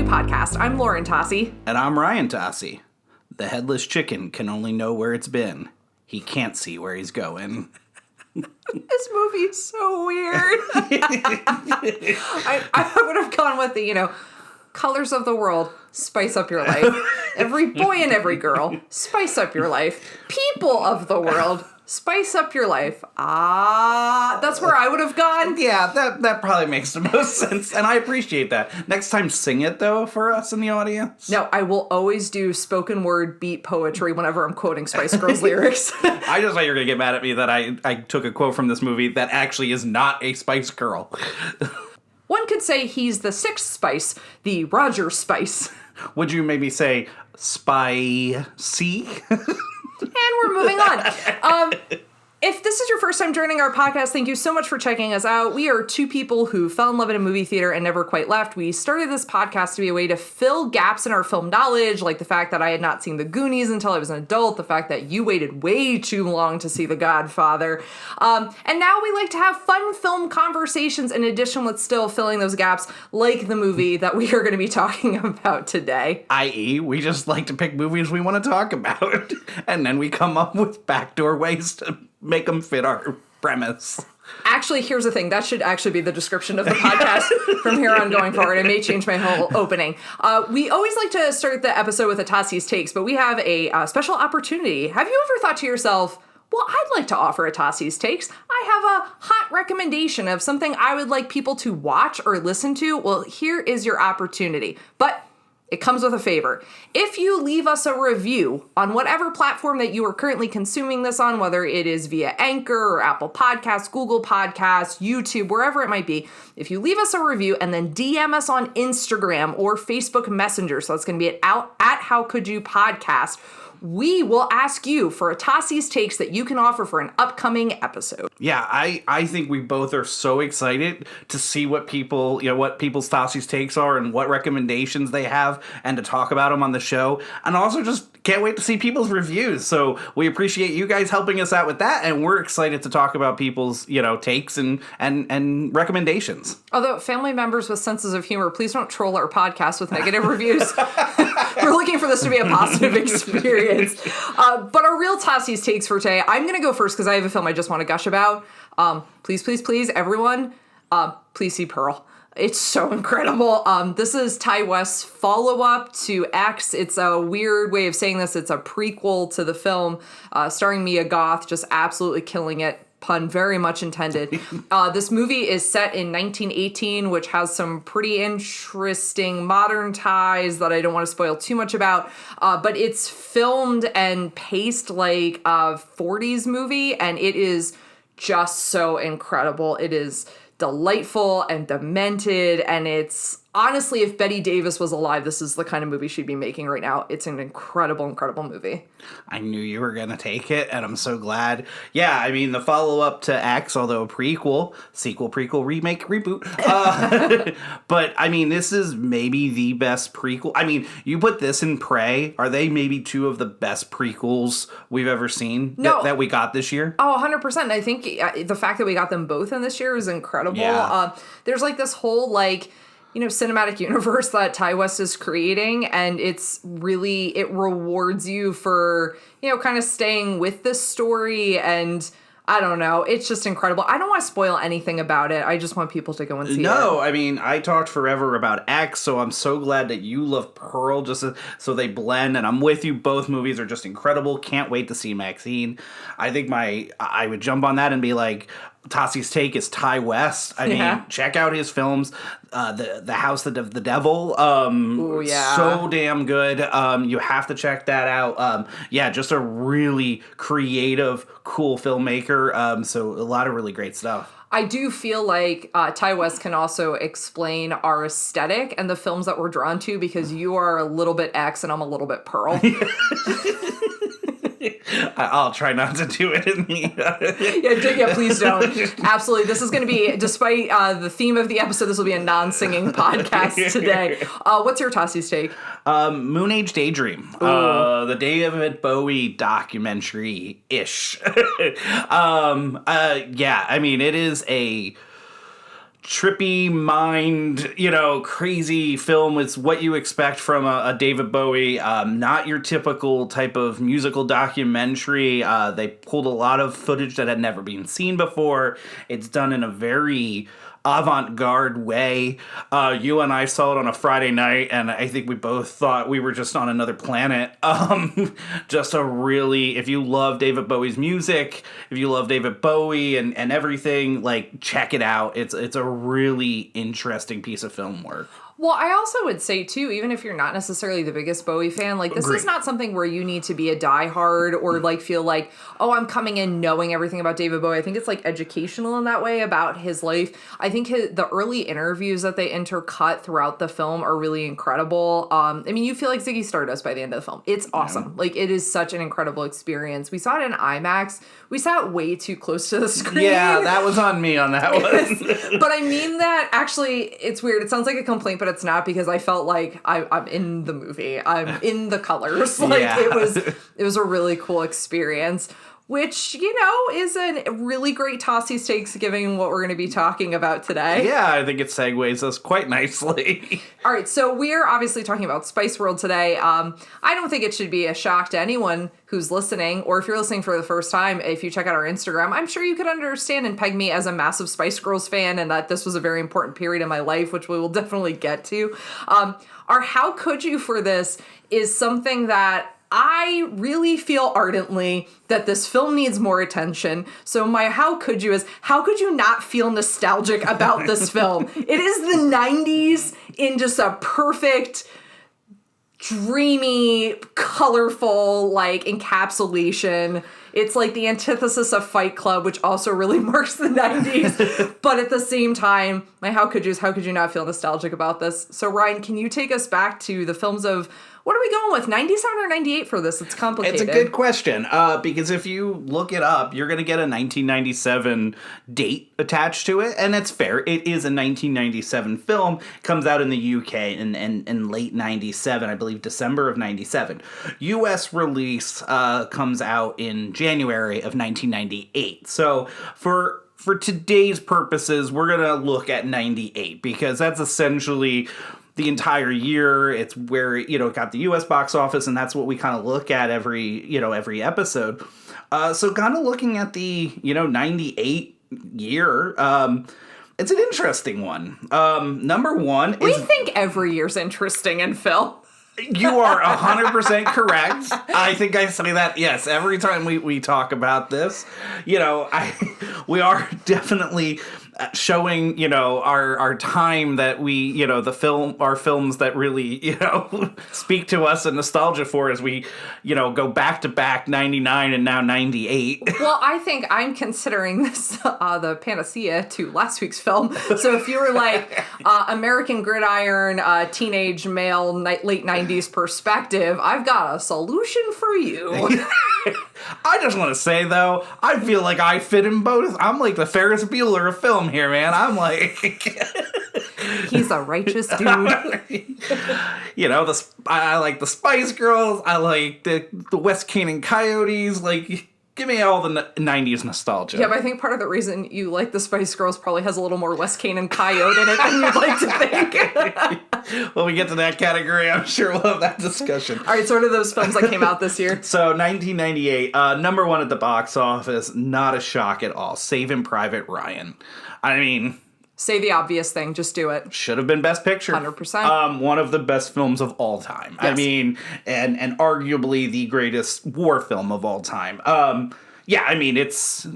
podcast. I'm Lauren Tocci. And I'm Ryan Tocci. The headless chicken can only know where it's been. He can't see where he's going. This movie is so weird. I would have gone with the, colors of the world, spice up your life. Every boy and every girl, spice up your life. People of the world, spice up your life. That's where I would have gone. Yeah, that probably makes the most sense, and I appreciate that. Next time, sing it, though, for us in the audience. No, I will always do spoken word beat poetry whenever I'm quoting Spice Girls lyrics. I just thought you were going to get mad at me that I took a quote from this movie that actually is not a Spice Girl. One could say he's the sixth Spice, the Roger Spice. Would you maybe say spicy? And we're moving on. If this is your first time joining our podcast, thank you so much for checking us out. We are two people who fell in love in a movie theater and never quite left. We started this podcast to be a way to fill gaps in our film knowledge, like the fact that I had not seen The Goonies until I was an adult, the fact that you waited way too long to see The Godfather. And now we like to have fun film conversations in addition with still filling those gaps, like the movie that we are going to be talking about today. I.e., we just like to pick movies we want to talk about, and then we come up with backdoor ways to make them fit our premise. Actually, here's the thing. That should actually be the description of the podcast from here on going forward. I may change my whole opening. We always like to start the episode with a Tossi's Takes, but we have a special opportunity. Have you ever thought to yourself, well, I'd like to offer a Tossi's Takes. I have a hot recommendation of something I would like people to watch or listen to. Well, here is your opportunity. But it comes with a favor. If you leave us a review on whatever platform that you are currently consuming this on, whether it is via Anchor or Apple Podcasts, Google Podcasts, YouTube, wherever it might be, if you leave us a review and then DM us on Instagram or Facebook Messenger, so it's going to be at How Could You Podcast, we will ask you for a Tossi's Takes that you can offer for an upcoming episode. Yeah, I think we both are so excited to see what people, what people's Tossi's Takes are and what recommendations they have and to talk about them on the show. And also just can't wait to see people's reviews. So we appreciate you guys helping us out with that. And we're excited to talk about people's, takes and recommendations. Although family members with senses of humor, please don't troll our podcast with negative reviews. We're looking for this to be a positive experience. But our real Tossi's Takes for today, I'm going to go first because I have a film I just want to gush about. Please, everyone, please see Pearl. It's so incredible. This is Ty West's follow-up to X. It's a weird way of saying this. It's a prequel to the film starring Mia Goth, just absolutely killing it. Pun very much intended. This movie is set in 1918, which has some pretty interesting modern ties that I don't want to spoil too much about. But it's filmed and paced like a 40s movie, and it is just so incredible. It is delightful and demented, and it's honestly, if Bette Davis was alive, this is the kind of movie she'd be making right now. It's an incredible movie. I knew you were going to take it, and I'm so glad. Yeah, I mean, the follow-up to X, although a prequel, sequel, prequel, remake, reboot. But, I mean, this is maybe the best prequel. I mean, you put this in Prey. Are they maybe two of the best prequels we've ever seen that we got this year? Oh, 100%. I think the fact that we got them both in this year is incredible. Yeah. There's like this whole, cinematic universe that Ty West is creating, and it rewards you for, kind of staying with this story, and I don't know, it's just incredible. I don't want to spoil anything about it. I just want people to go and see it. No, I mean, I talked forever about X, so I'm so glad that you love Pearl, so they blend, and I'm with you. Both movies are just incredible. Can't wait to see Maxine. I think I would jump on that and be like, Tossi's Take is Ty West. I mean, check out his films. The House of the Devil. Ooh, yeah. So damn good. You have to check that out. Just a really creative, cool filmmaker. So a lot of really great stuff. I do feel like Ty West can also explain our aesthetic and the films that we're drawn to, because you are a little bit X and I'm a little bit Pearl. I'll try not to do it in the... Yeah, please don't. Absolutely. This is going to be, despite the theme of the episode, this will be a non-singing podcast today. What's your Tossi's take? Moon Age Daydream. The David Bowie documentary-ish. I mean, it is a trippy mind, crazy film. It's what you expect from a David Bowie, not your typical type of musical documentary. They pulled a lot of footage that had never been seen before. It's done in a very avant-garde way. You and I saw it on a Friday night, and I think we both thought we were just on another planet. Just a really, if you love David Bowie's music, if you love David Bowie and everything, like, check it out. It's a really interesting piece of film work. Well, I also would say, too, even if you're not necessarily the biggest Bowie fan, like, this Agreed. is not something where you need to be a diehard or, like, feel like, oh, I'm coming in knowing everything about David Bowie. I think it's, like, educational in that way about his life. I think the early interviews that they intercut throughout the film are really incredible. I mean, you feel like Ziggy Stardust by the end of the film. It's awesome. Yeah. Like, it is such an incredible experience. We saw it in IMAX. We sat way too close to the screen. Yeah, that was on me on that one. But I mean that, actually, it's weird. It sounds like a complaint, but it's not, because I felt like I'm in the movie. I'm in the colors. Like, yeah. It was a really cool experience, which, is a really great Tossi's Takes given what we're going to be talking about today. Yeah, I think it segues us quite nicely. All right, so we're obviously talking about Spice World today. I don't think it should be a shock to anyone who's listening, or if you're listening for the first time, if you check out our Instagram, I'm sure you could understand and peg me as a massive Spice Girls fan, and that this was a very important period in my life, which we will definitely get to. Our How Could You for this is something that I really feel ardently that this film needs more attention. So my how could you is, how could you not feel nostalgic about this film? It is the 90s in just a perfect, dreamy, colorful, like, encapsulation. It's like the antithesis of Fight Club, which also really marks the 90s. But at the same time, my how could you is, how could you not feel nostalgic about this? So Ryan, can you take us back to the films of, what are we going with, 97 or 98 for this? It's complicated. It's a good question, because if you look it up, you're going to get a 1997 date attached to it, and it's fair. It is a 1997 film. It comes out in the UK in late 97, I believe December of 97. US release comes out in January of 1998. So for today's purposes, we're going to look at 98, because that's essentially the entire year. It's where, it got the US box office, and that's what we kind of look at every episode. So kind of looking at the, 98 year, it's an interesting one. Number one is... We think every year's interesting in film. You are 100% correct. I think I say that, yes, every time we talk about this. We are definitely showing, our time that we, our films that really, speak to us and nostalgia for as we, go back to back 99 and now 98. Well, I think I'm considering this the panacea to last week's film. So if you were like American Gridiron, teenage male, late 90s perspective, I've got a solution for you. I just want to say, though, I feel like I fit in both. I'm like the Ferris Bueller of film here, man. I'm like... He's a righteous dude. I like the Spice Girls. I like the West Canaan Coyotes. Like, give me all the 90s nostalgia. Yeah, but I think part of the reason you like the Spice Girls probably has a little more West Canaan Coyote in it than you'd like to think. When we get to that category, I'm sure we'll have that discussion. All right, so what are those films that came out this year? So, 1998, number one at the box office, not a shock at all. Saving Private Ryan. I mean... Say the obvious thing, just do it. Should have been Best Picture. 100%. One of the best films of all time. Yes. I mean, and arguably the greatest war film of all time. Yeah, I mean, it's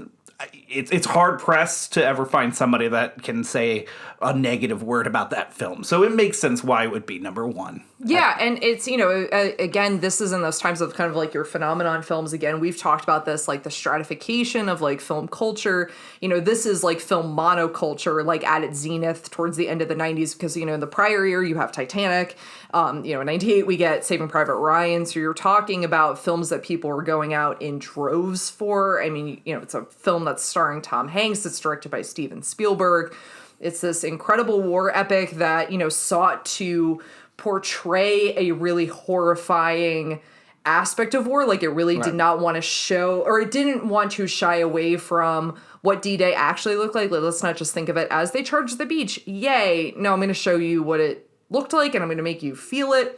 hard pressed to ever find somebody that can say a negative word about that film. So it makes sense why it would be number one. Yeah, and it's, again, this is in those times of kind of like your phenomenon films. Again, we've talked about this, like the stratification of like film culture. This is like film monoculture, like at its zenith towards the end of the 90s, because, in the prior year you have Titanic. In 98 we get Saving Private Ryan. So you're talking about films that people were going out in droves for. I mean, it's a film that's starring Tom Hanks. It's directed by Steven Spielberg. It's this incredible war epic that, sought to portray a really horrifying aspect of war. Like, it really did not want to show, or it didn't want to shy away from what D-Day actually looked like. Let's not just think of it as they charged the beach. Yay. No, I'm going to show you what it looked like, and I'm going to make you feel it.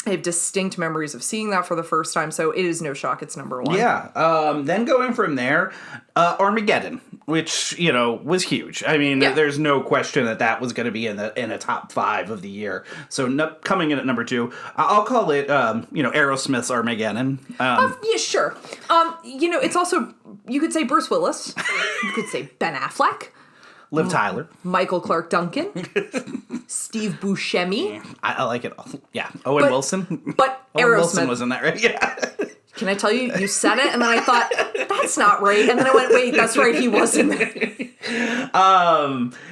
I have distinct memories of seeing that for the first time, so it is no shock it's number one. Yeah. Then going from there, Armageddon, which, was huge. I mean, there's no question that was going to be in a top 5 of the year. So coming in at number 2, I'll call it, Aerosmith's Armageddon. Yeah, sure. It's also, you could say Bruce Willis. You could say Ben Affleck. Liv Tyler. Michael Clark Duncan. Steve Buscemi. I like it all. Yeah. Owen Wilson. But Owen Aerosmith. Wilson was in that, right? Yeah. Can I tell you, you said it, and then I thought, that's not right. And then I went, wait, that's right, he was in there.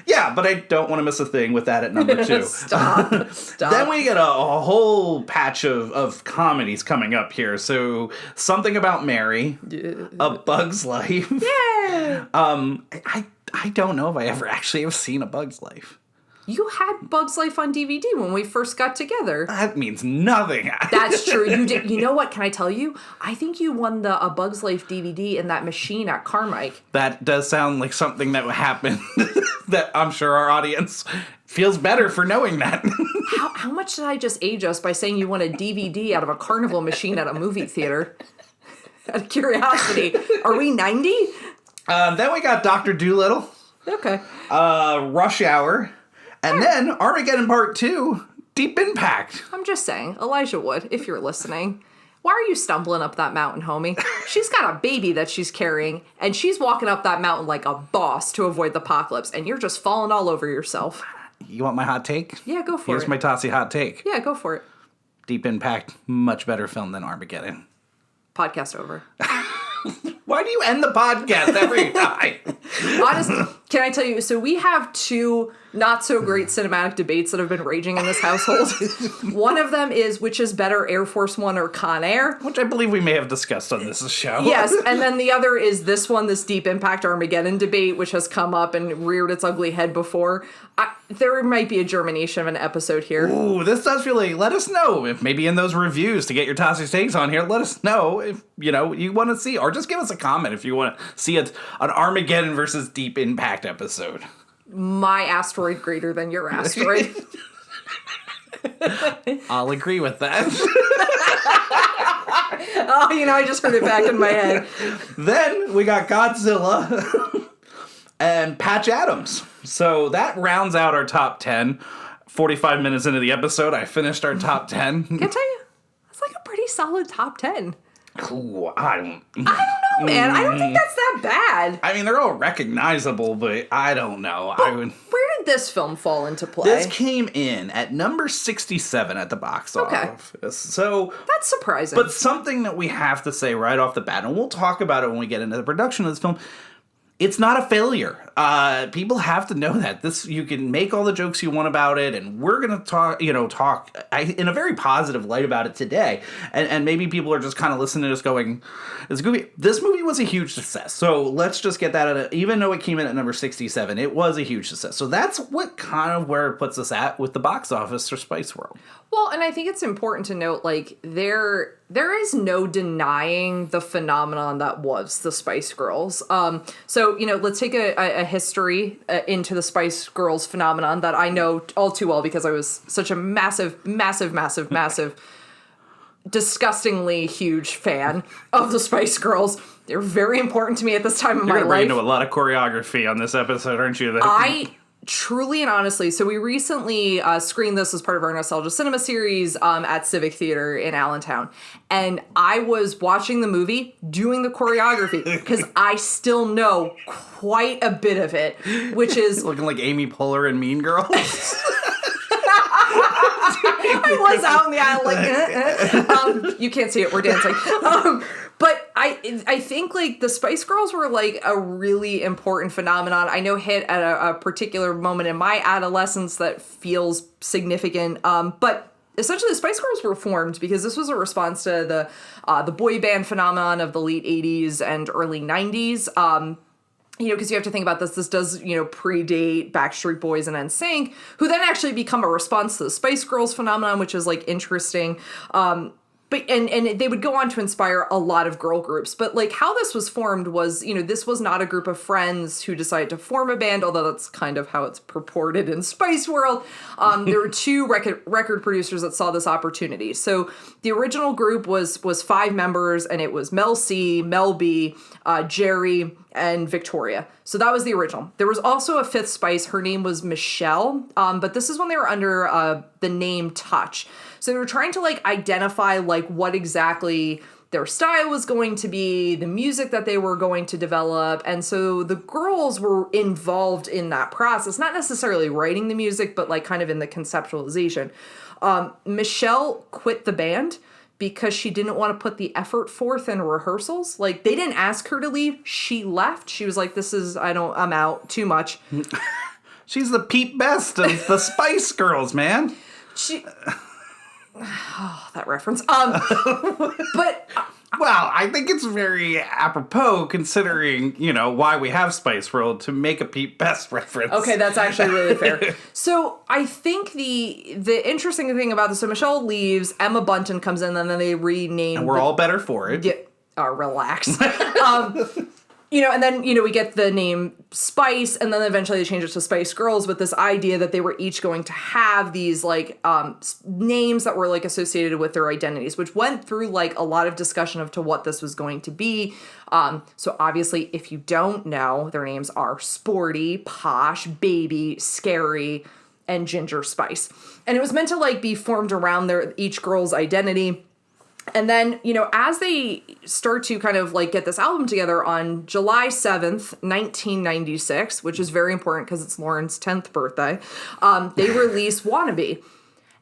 Yeah, but I don't want to miss a thing with that at number 2. Stop. Then we get a whole patch of comedies coming up here. So, Something About Mary, A Bug's Life. Yeah. I don't know if I ever actually have seen A Bug's Life. You had Bug's Life on DVD when we first got together. That means nothing. That's true. You did. You know what? Can I tell you? I think you won the A Bug's Life DVD in that machine at Carmike. That does sound like something that would happen. That I'm sure our audience feels better for knowing that. How much did I just age us by saying you won a DVD out of a carnival machine at a movie theater? Out of curiosity. Are we 90? Then we got Dr. Dolittle. Okay. Rush Hour. And then Armageddon Part 2, Deep Impact. I'm just saying, Elijah Wood, if you're listening, why are you stumbling up that mountain, homie? She's got a baby that she's carrying, and she's walking up that mountain like a boss to avoid the apocalypse, and you're just falling all over yourself. You want my hot take? Yeah, go for it. Here's my Tossie hot take. Yeah, go for it. Deep Impact, much better film than Armageddon. Podcast over. Why do you end the podcast every time? Honestly, can I tell you, so we have 2 not so great cinematic debates that have been raging in this household. One of them is, which is better, Air Force One or Con Air? Which I believe we may have discussed on this show. Yes, and then the other is this one, this Deep Impact Armageddon debate, which has come up and reared its ugly head before. There might be a germination of an episode here. Ooh, this does feel like, let us know if maybe in those reviews to get your Tossie's takes on here, let us know if, you want to see, or just give us a comment if you want to see an Armageddon versus Deep Impact episode. My asteroid greater than your asteroid. I'll agree with that. Oh, I just heard it back in my head. Then we got Godzilla and Patch Adams. So that rounds out our top 10. 45 minutes into the episode, I finished our top 10. Can I tell you? That's like a pretty solid top 10. Ooh, I don't know, man. I don't think that's that bad. I mean, they're all recognizable, but I don't know. Where did this film fall into play? This came in at number 67 at the box office. So that's surprising. But something that we have to say right off the bat, and we'll talk about it when we get into the production of this film, it's not a failure. People have to know that. You can make all the jokes you want about it, and we're going to talk in a very positive light about it today. And maybe people are just kind of listening to us going, this movie was a huge success. So let's just get that out of, even though it came in at number 67, it was a huge success. So that's what kind of where it puts us at with the box office for Spice World. Well, and I think it's important to note, there is no denying the phenomenon that was the Spice Girls. So, let's take a history into the Spice Girls phenomenon that I know all too well because I was such a massive, disgustingly huge fan of the Spice Girls. They're very important to me at this time of my life. You're going to bring into a lot of choreography on this episode, aren't you? Truly and honestly, so we recently screened this as part of our Nostalgia Cinema series at Civic Theater in Allentown. And I was watching the movie, doing the choreography, because I still know quite a bit of it, which is... Looking like Amy Poehler in Mean Girls. I was out in the aisle like, you can't see it, we're dancing. But I think, the Spice Girls were, a really important phenomenon. I know hit at a particular moment in my adolescence that feels significant. But essentially, the Spice Girls were formed because this was a response to the boy band phenomenon of the late 80s and early 90s. Because you have to think about this. This does, predate Backstreet Boys and NSYNC, who then actually become a response to the Spice Girls phenomenon, which is, interesting. But and they would go on to inspire a lot of girl groups. But like how this was formed was, this was not a group of friends who decided to form a band, although that's kind of how it's purported in Spice World. There were two record producers that saw this opportunity. So the original group was 5 members, and it was Mel C, Mel B, Jerry, and Victoria. So that was the original. There was also a 5th Spice. Her name was Michelle, but this is when they were under the name Touch. So they were trying to like identify like what exactly their style was going to be, the music that they were going to develop. And so the girls were involved in that process, not necessarily writing the music, but like kind of in the conceptualization. Michelle quit the band because she didn't want to put the effort forth in rehearsals. Like, they didn't ask her to leave. She left. She was like, I'm out, too much. She's the Pete Best of the Spice Girls, man. That reference. But... Well, I think it's very apropos considering, why we have Spice World to make a Pete Best reference. Okay, that's actually really fair. So I think the interesting thing about this, so Michelle leaves, Emma Bunton comes in, and then they rename. And we're all better for it. Yeah, relax. And then, we get the name Spice, and then eventually they change it to Spice Girls with this idea that they were each going to have these, like, names that were, like, associated with their identities, which went through, like, a lot of discussion of to what this was going to be. So obviously, if you don't know, their names are Sporty, Posh, Baby, Scary, and Ginger Spice. And it was meant to, like, be formed around each girl's identity. And then, as they start to kind of like get this album together on July 7th, 1996, which is very important because it's Lauren's 10th birthday, they release Wannabe.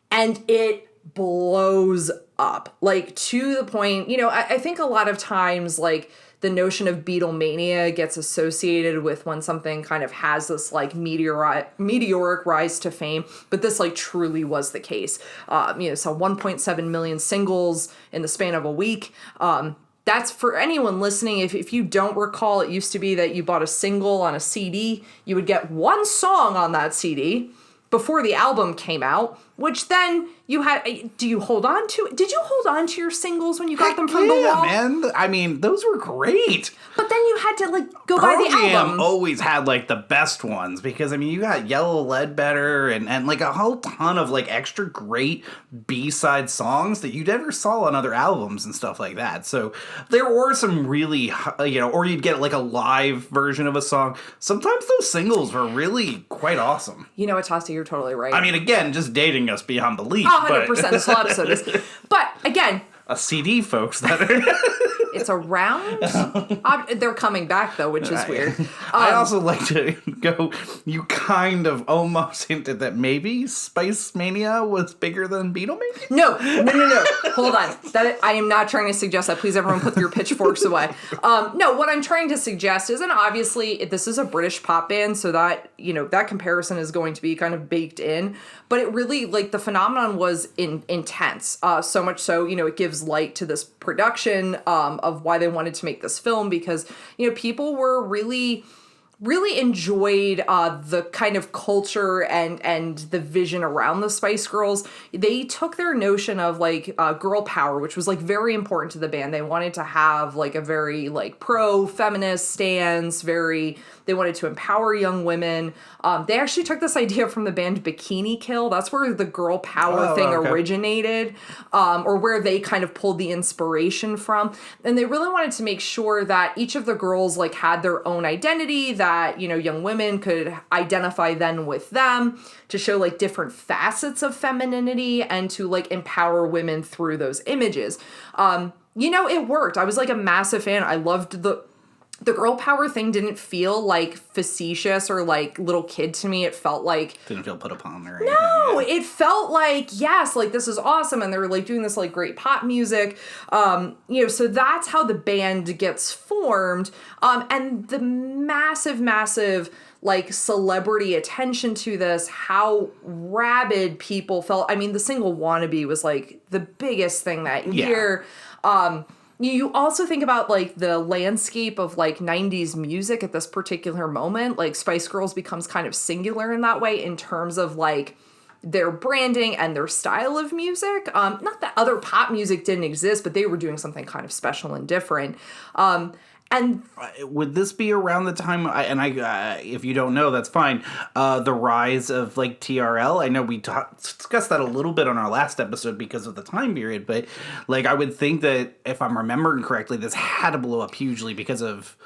And it blows up, like, to the point, I think a lot of times, like, the notion of Beatlemania gets associated with when something kind of has this like meteoric rise to fame, but this like truly was the case. So 1.7 million singles in the span of a week. That's for anyone listening. If you don't recall, it used to be that you bought a single on a CD, you would get one song on that CD before the album came out, which then you had. Did you hold on to your singles when you got them from the wall? Man. I mean, those were great. But then you had to like go buy the album. Always had like the best ones because you got Yellow Ledbetter and like a whole ton of like extra great B-side songs that you never saw on other albums and stuff like that. So there were some really, or you'd get like a live version of a song. Sometimes those singles were really quite awesome. Tassi, you're totally right. I mean, again, just dating us beyond belief. 100%. This whole episode is. But again, a CD, folks. That are it's around. They're coming back though, which is weird. I also like to go. You kind of almost hinted that maybe Spice Mania was bigger than Beatlemania. No. Hold on. I am not trying to suggest that. Please, everyone, put your pitchforks away. No, what I'm trying to suggest is, and obviously this is a British pop band, so that that comparison is going to be kind of baked in. But it really, like, the phenomenon was intense. So much so, it gives light to this production of why they wanted to make this film because, people were really enjoyed the kind of culture and the vision around the Spice Girls. They took their notion of like girl power, which was like very important to the band. They wanted to have like a very like pro-feminist stance, they wanted to empower young women. They actually took this idea from the band Bikini Kill. That's where the girl power thing originated, or where they kind of pulled the inspiration from. And they really wanted to make sure that each of the girls like had their own identity, that, young women could identify then with them, to show like different facets of femininity and to like empower women through those images. It worked. I was like a massive fan. I loved the girl power thing. Didn't feel like facetious or like little kid to me. It felt like didn't feel put upon or anything. No, it felt like, yes, like this is awesome, and they were like doing this like great pop music. So that's how the band gets formed. And the massive like celebrity attention to this, how rabid people felt. I mean, the single Wannabe was like the biggest thing that year. You also think about like the landscape of like 90s music at this particular moment. Like Spice Girls becomes kind of singular in that way in terms of like their branding and their style of music. Not that other pop music didn't exist, but they were doing something kind of special and different. And would this be around the time, if you don't know, that's fine, the rise of, like, TRL? I know we discussed that a little bit on our last episode because of the time period, but, like, I would think that, if I'm remembering correctly, this had to blow up hugely because of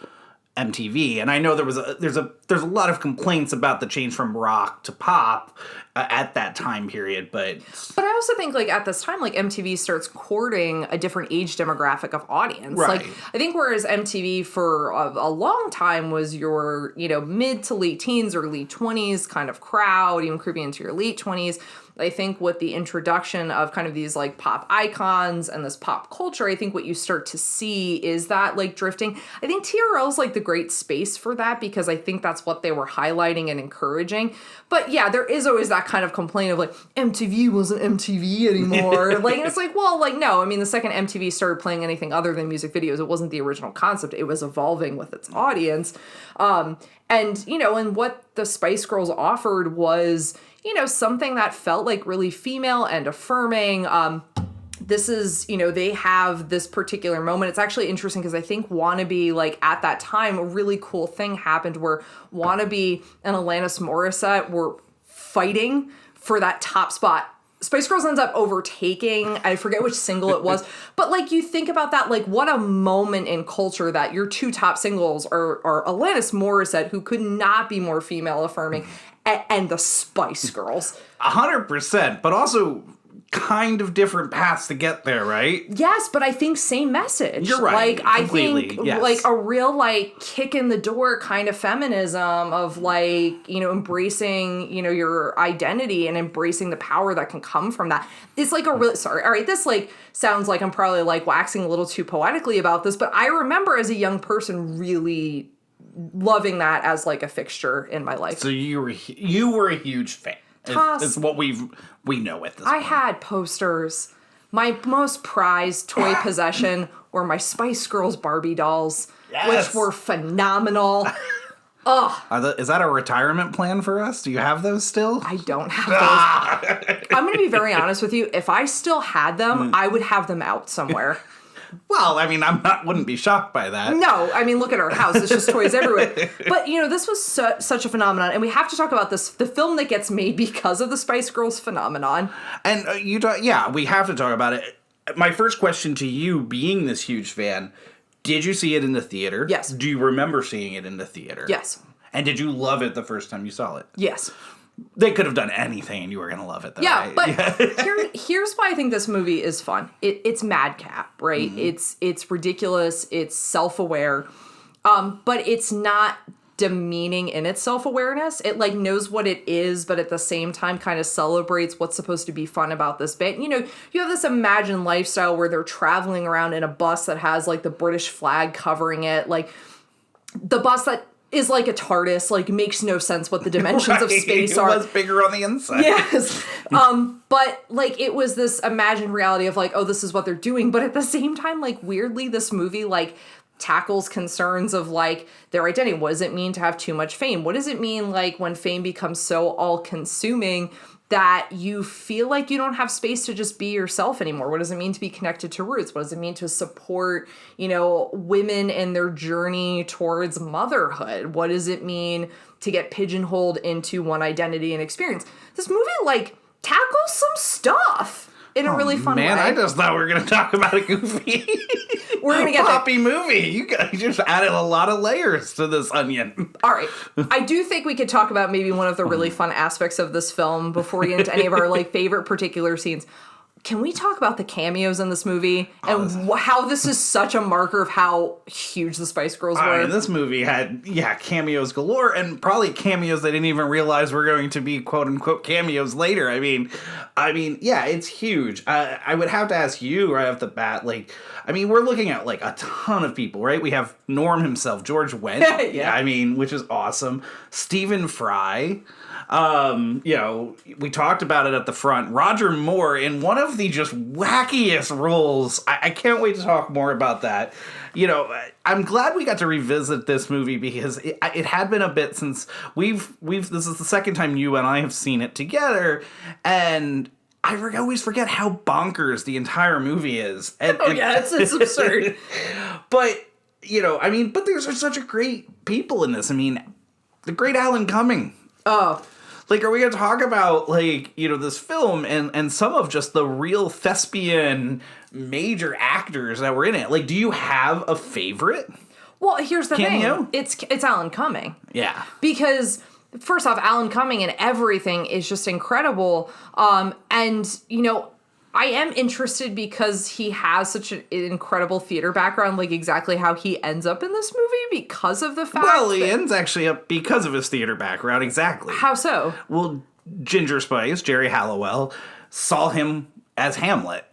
MTV. And I know there's a lot of complaints about the change from rock to pop at that time period, but I also think, like, at this time, like, MTV starts courting a different age demographic of audience. Right. Like, I think whereas MTV for a long time was your, mid to late teens or late 20s kind of crowd, even creeping into your late 20s. I think with the introduction of kind of these, like, pop icons and this pop culture, I think what you start to see is that, like, drifting. I think TRL is, like, the great space for that because I think that's what they were highlighting and encouraging. But yeah, there is always that kind of complaint of, like, MTV wasn't MTV anymore. Like, and it's like, well, like, no. I mean, the second MTV started playing anything other than music videos, it wasn't the original concept. It was evolving with its audience. And what the Spice Girls offered was, something that felt like really female and affirming. This is, they have this particular moment. It's actually interesting because I think Wannabe, like, at that time, a really cool thing happened where Wannabe and Alanis Morissette were fighting for that top spot. Spice Girls ends up overtaking, I forget which single it was, but, like, you think about that, like, what a moment in culture that your two top singles are Alanis Morissette, who could not be more female affirming, and the Spice Girls. 100%, but also kind of different paths to get there, right? Yes, but I think same message. You're right. Like, completely. I think, yes. like, a real, like, kick in the door kind of feminism of, like, embracing, your identity and embracing the power that can come from that. It's like a real, sorry, all right, this, like, sounds like I'm probably, like, waxing a little too poetically about this, but I remember as a young person really loving that as, like, a fixture in my life. So you were a huge fan. It's what we know at this point. I had posters. My most prized toy possession were my Spice Girls Barbie dolls, which were phenomenal. Ugh. Is that a retirement plan for us? Do you have those still? I don't have those. I'm going to be very honest with you. If I still had them, I would have them out somewhere. Well, I mean, wouldn't be shocked by that. No, I mean, look at our house. It's just toys everywhere. But, this was such a phenomenon. And we have to talk about this, the film that gets made because of the Spice Girls phenomenon. And we have to talk about it. My first question to you, being this huge fan, did you see it in the theater? Yes. Do you remember seeing it in the theater? Yes. And did you love it the first time you saw it? Yes. They could have done anything and you were going to love it, though, yeah, right? But here's why I think this movie is fun. It's madcap, right? Mm-hmm. It's ridiculous. It's self-aware. But it's not demeaning in its self-awareness. It, like, knows what it is, but at the same time kind of celebrates what's supposed to be fun about this bit. You have this imagined lifestyle where they're traveling around in a bus that has, like, the British flag covering it. Like, the bus that is like a TARDIS, like, makes no sense what the dimensions of space are. It was bigger on the inside. Yes. But, like, it was this imagined reality of, like, oh, this is what they're doing. But at the same time, like, weirdly, this movie, like, tackles concerns of, like, their identity. What does it mean to have too much fame? What does it mean, like, when fame becomes so all-consuming that you feel like you don't have space to just be yourself anymore? What does it mean to be connected to roots? What does it mean to support, women in their journey towards motherhood? What does it mean to get pigeonholed into one identity and experience? This movie, like, tackles some stuff in a really fun way. Man, I just thought we were going to talk about a goofy we're gonna get poppy movie. You guys just added a lot of layers to this onion. All right. I do think we could talk about maybe one of the really fun aspects of this film before we get into any of our, like, favorite particular scenes. Can we talk about the cameos in this movie and how this is such a marker of how huge the Spice Girls were? I mean, this movie had, cameos galore, and probably cameos they didn't even realize were going to be quote-unquote cameos later. I mean, yeah, it's huge. I would have to ask you right off the bat, like, I mean, we're looking at, like, a ton of people, right? We have Norm himself, George Wendt, yeah. I mean, which is awesome. Stephen Fry. We talked about it at the front. Roger Moore in one of of the just wackiest roles. I can't wait to talk more about that. You know, I'm glad we got to revisit this movie because it had been a bit since we've this is the second time you and I have seen it together, and I always forget how bonkers the entire movie is. And, it's absurd. But, you know, I mean, but there's such a great people in this. I mean, the great Alan Cumming. Oh. Like, are we going to talk about, like, you know, this film and some of just the real thespian major actors that were in it? Like, do you have a favorite? Well, here's the cameo? thing. It's Alan Cumming. Yeah. Because, first off, Alan Cumming and everything is just incredible. And, you know, I am interested because he has such an incredible theater background, like exactly how he ends up in this movie because of the fact he ends actually up because of his theater background, exactly. How so? Well, Ginger Spice, Jerry Halliwell, saw him as Hamlet.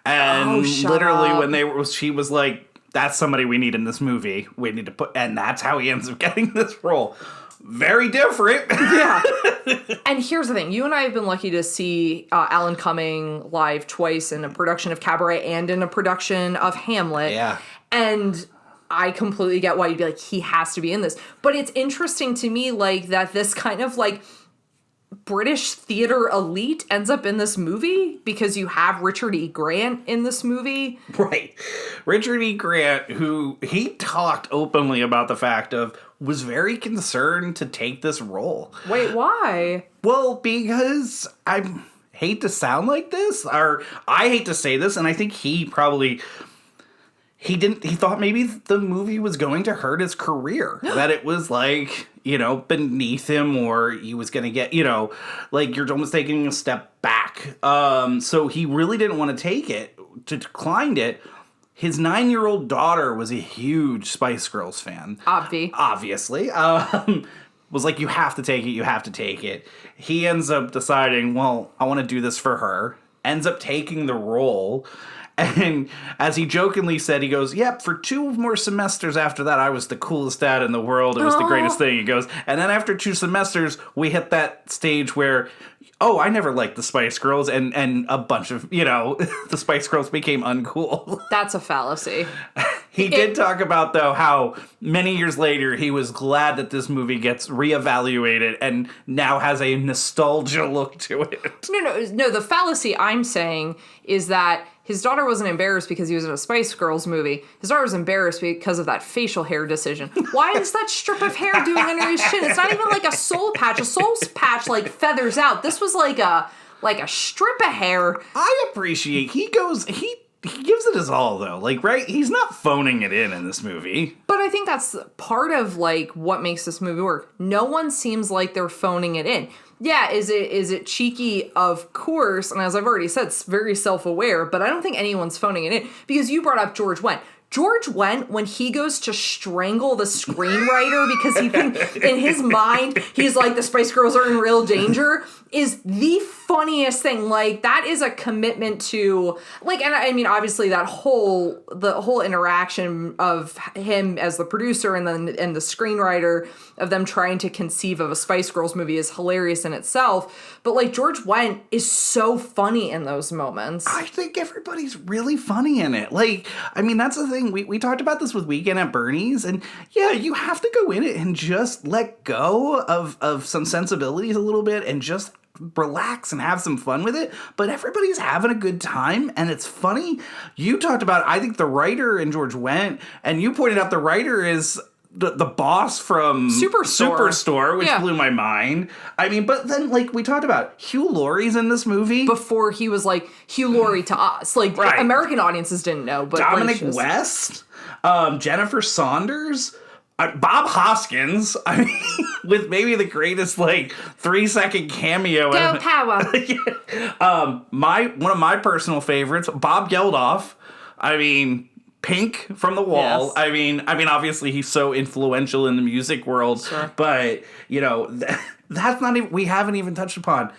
And literally when she was like, that's somebody we need in this movie. We need to put, and that's how he ends up getting this role. Very different. Yeah. And here's the thing. You and I have been lucky to see Alan Cumming live twice in a production of Cabaret and in a production of Hamlet. Yeah. And I completely get why you'd be like, he has to be in this. But it's interesting to me, like, that this kind of, like, British theater elite ends up in this movie because you have Richard E. Grant in this movie. Right. Richard E. Grant, who he talked openly about the fact of was very concerned to take this role. Wait, why? Well, because I hate to sound like this, or I hate to say this, and I think he thought maybe the movie was going to hurt his career. That it was like, you know, beneath him, or he was going to get, you know, like you're almost taking a step back. So he really didn't want to take it, declined it. His 9-year-old daughter was a huge Spice Girls fan. Obviously. Was like, you have to take it, you have to take it. He ends up deciding, well, I want to do this for her. Ends up taking the role. And as he jokingly said, he goes, yep, for 2 more semesters after that, I was the coolest dad in the world. It was the greatest thing. He goes, and then after 2 semesters, we hit that stage where, oh, I never liked the Spice Girls. And a bunch of, you know, the Spice Girls became uncool. That's a fallacy. He did talk about, though, how many years later he was glad that this movie gets reevaluated and now has a nostalgia look to it. No, the fallacy I'm saying is that his daughter wasn't embarrassed because he was in a Spice Girls movie. His daughter was embarrassed because of that facial hair decision. Why is that strip of hair doing under his chin? It's not even like a soul patch. A soul patch, like, feathers out. This was like a strip of hair. I appreciate he gives it his all, though. Like, right? He's not phoning it in this movie. But I think that's part of, like, what makes this movie work. No one seems like they're phoning it in. Yeah, is it cheeky? Of course. And as I've already said, it's very self-aware. But I don't think anyone's phoning it in. Because you brought up George Wendt. George Wendt, when he goes to strangle the screenwriter because he thinks in his mind he's like, the Spice Girls are in real danger, is the funniest thing. Like, that is a commitment to, like, and I mean, obviously the whole interaction of him as the producer and the screenwriter of them trying to conceive of a Spice Girls movie is hilarious in itself. But, like, George Wendt is so funny in those moments. I think everybody's really funny in it. Like, I mean, that's the thing. We talked about this with Weekend at Bernie's, and yeah, you have to go in it and just let go of some sensibilities a little bit and just relax and have some fun with it. But everybody's having a good time, and it's funny. You talked about, I think, the writer and George Wendt, and you pointed out the writer is the boss from Superstore, which blew my mind. I mean, but then, like, we talked about Hugh Laurie's in this movie. Before he was, like, Hugh Laurie to us. Like, right. American audiences didn't know, but Dominic West, Jennifer Saunders, Bob Hoskins, I mean, with maybe the greatest, like, 3-second cameo. Go Power! One of my personal favorites, Bob Geldof. I mean, Pink from The Wall. Yes. I mean, obviously he's so influential in the music world, sure. But, you know, that's not even, we haven't even touched upon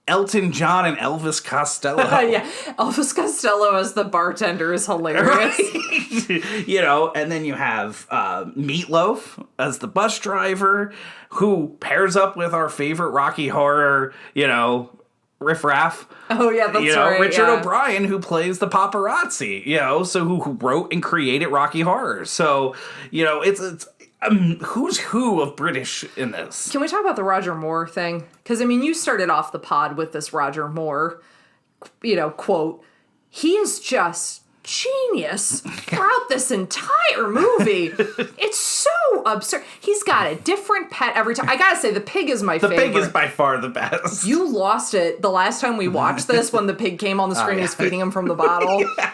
Elton John and Elvis Costello. Yeah, Elvis Costello as the bartender is hilarious. Right? You know, and then you have Meatloaf as the bus driver, who pairs up with our favorite Rocky Horror, you know, Riff Raff. Oh, yeah, that's right. Richard O'Brien, who plays the paparazzi, so who wrote and created Rocky Horror. So, it's who's who of British in this. Can we talk about the Roger Moore thing? Because, you started off the pod with this Roger Moore, quote. He is just genius throughout this entire movie. It's so absurd. He's got a different pet every time. I gotta say, the pig is my favorite. The pig is by far the best. You lost it the last time we watched this when the pig came on the screen and was feeding him from the bottle. Yeah.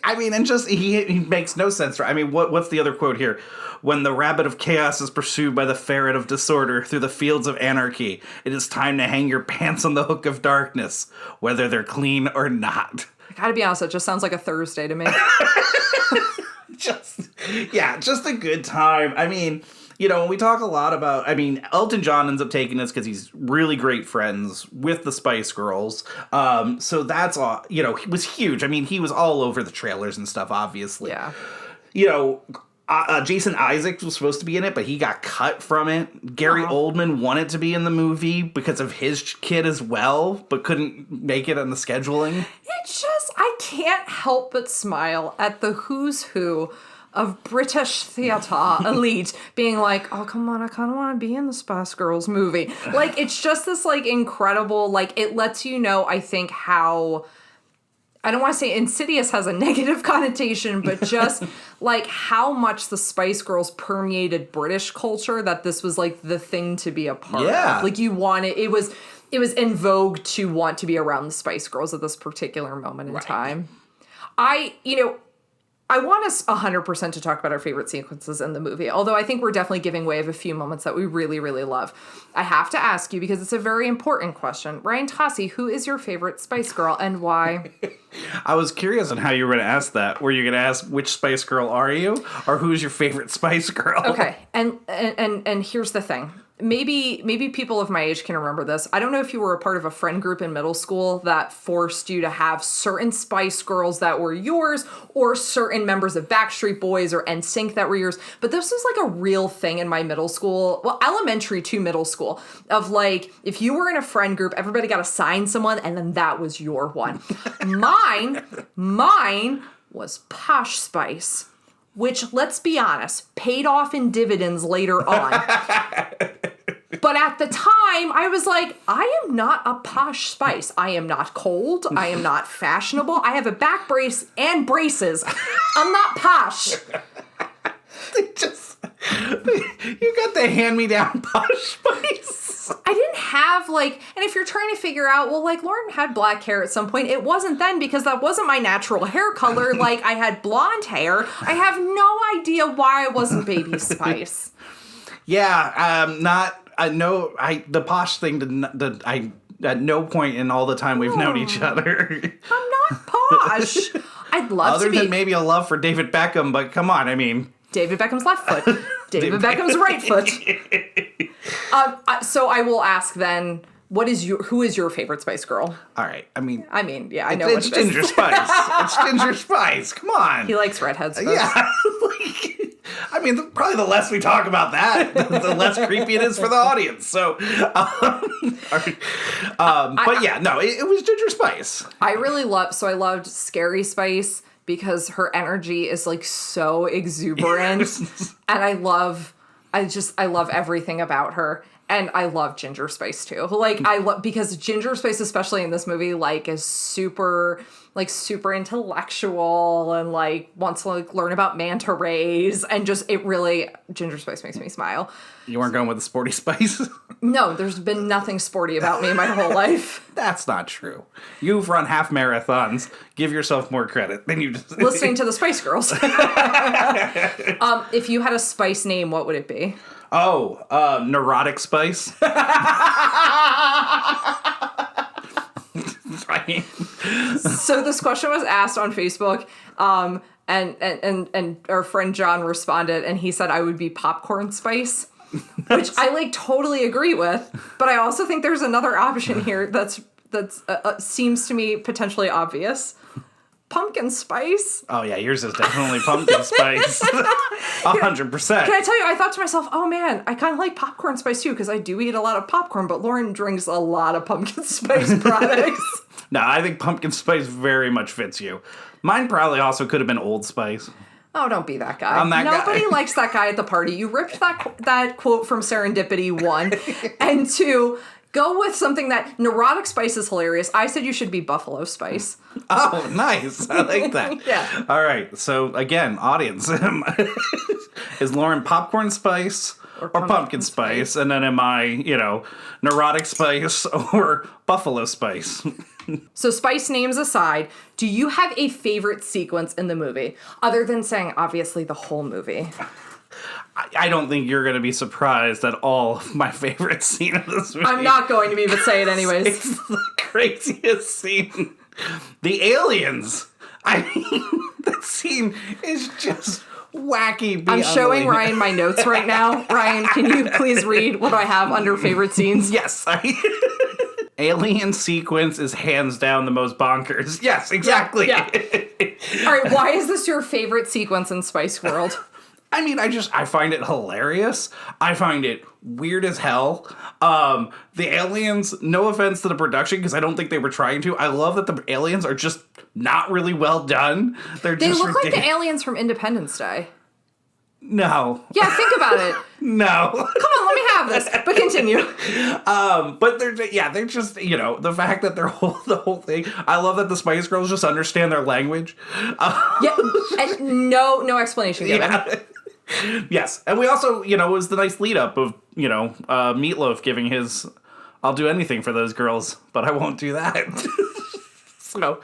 And just, he makes no sense. What's the other quote here? When the rabbit of chaos is pursued by the ferret of disorder through the fields of anarchy, it is time to hang your pants on the hook of darkness, whether they're clean or not. I gotta be honest, it just sounds like a Thursday to me. just a good time. When we talk a lot about, Elton John ends up taking this because he's really great friends with the Spice Girls. So that's all, he was huge. He was all over the trailers and stuff, obviously. Yeah. Jason Isaacs was supposed to be in it, but he got cut from it. Gary Oldman wanted to be in the movie because of his kid as well, but couldn't make it on the scheduling. I can't help but smile at the who's who of British theatre elite being like, oh, come on, I kind of want to be in the Spice Girls movie. It's just this, incredible, it lets you know, I think, how... I don't want to say insidious has a negative connotation, but just how much the Spice Girls permeated British culture, that this was the thing to be a part of. You wanted, it was in vogue to want to be around the Spice Girls at this particular moment in time. I want us 100% to talk about our favorite sequences in the movie, although I think we're definitely giving way of a few moments that we really, really love. I have to ask you, because it's a very important question. Ryan Tocci, who is your favorite Spice Girl and why? I was curious on how you were going to ask that. Were you going to ask which Spice Girl are you, or who's your favorite Spice Girl? Okay, and here's the thing. Maybe people of my age can remember this. I don't know if you were a part of a friend group in middle school that forced you to have certain Spice Girls that were yours, or certain members of Backstreet Boys or NSYNC that were yours. But this was a real thing in my middle school, elementary to middle school, of if you were in a friend group, everybody got assigned someone, and then that was your one. Mine was Posh Spice, which, let's be honest, paid off in dividends later on. But at the time, I was like, I am not a Posh Spice. I am not cold. I am not fashionable. I have a back brace and braces. I'm not posh. You got the hand-me-down Posh Spice. I didn't have, and if you're trying to figure out, Lauren had black hair at some point. It wasn't then, because that wasn't my natural hair color. I had blonde hair. I have no idea why I wasn't Baby Spice. Yeah, the Posh thing at no point in all the time we've known each other. I'm not Posh. I'd love Other to be. than maybe a love for David Beckham, but come on, David Beckham's left foot. David Beckham's right foot. So I will ask then, who is your favorite Spice Girl? All right. I know it's Ginger Spice. It's Ginger Spice. Come on. He likes redheads. Folks. Yeah. Probably the less we talk about that, the less creepy it is for the audience. So, it was Ginger Spice. I loved Scary Spice because her energy is so exuberant, and I love everything about her. And I love Ginger Spice too. Because Ginger Spice, especially in this movie, is super intellectual and wants to learn about manta rays, and Ginger Spice makes me smile. You weren't going with the Sporty Spice? No, there's been nothing sporty about me my whole life. That's not true. You've run half marathons. Give yourself more credit than you just listening to the Spice Girls. If you had a Spice name, what would it be? Oh, Neurotic Spice. So this question was asked on Facebook, and our friend John responded, and he said I would be Popcorn Spice, which I totally agree with. But I also think there's another option here that's seems to me potentially obvious. pumpkin spice. Oh yeah, yours is definitely pumpkin spice. 100%. Can I tell you, I thought to myself, oh man, I kind of like popcorn spice too, because I do eat a lot of popcorn, but Lauren drinks a lot of pumpkin spice products. No, I think pumpkin spice very much fits you. Mine probably also could have been Old Spice. Oh, don't be that guy. I'm that Nobody guy. likes that guy at the party. You ripped that quote from Serendipity, 1. And 2, go with something that neurotic spice is hilarious. I said you should be Buffalo Spice. Oh, nice. I like that. Yeah. All right. So, again, audience. Is Lauren popcorn spice or pumpkin spice? And then am I, neurotic spice or buffalo spice? So spice names aside, do you have a favorite sequence in the movie? Other than saying, obviously, the whole movie. I don't think you're going to be surprised at all of my favorite scene of this movie. I'm not going to be, but say it anyways. It's the craziest scene. The aliens. I mean, that scene is just wacky. I'm showing Ryan my notes right now. Ryan, can you please read what I have under favorite scenes? Yes. Alien sequence is hands down the most bonkers. Yes, exactly. Yeah. All right, why is this your favorite sequence in Spice World? I mean, I find it hilarious. I find it weird as hell. The aliens, no offense to the production, because I don't think they were trying to. I love that the aliens are just not really well done. They just look like the aliens from Independence Day. No. Yeah, think about it. No. Come on, let me have this. But continue. But they're just, the fact that the whole thing. I love that the Spice Girls just understand their language. Yeah, and no explanation given. Yeah. Yes, and we also, it was the nice lead up of, Meatloaf giving his, I'll do anything for those girls, but I won't do that. So,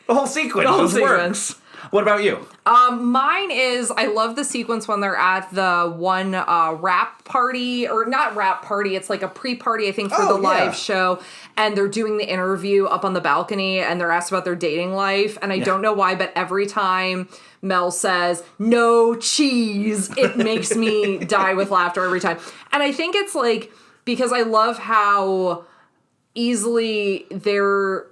the whole sequence just works. What about you? Mine is, I love the sequence when they're at the one rap party, or not rap party, it's like a pre-party, I think, for the live show, and they're doing the interview up on the balcony, and they're asked about their dating life, and I don't know why, but every time Mel says, no cheese, it makes me die with laughter every time. And I think it's like, because I love how easily their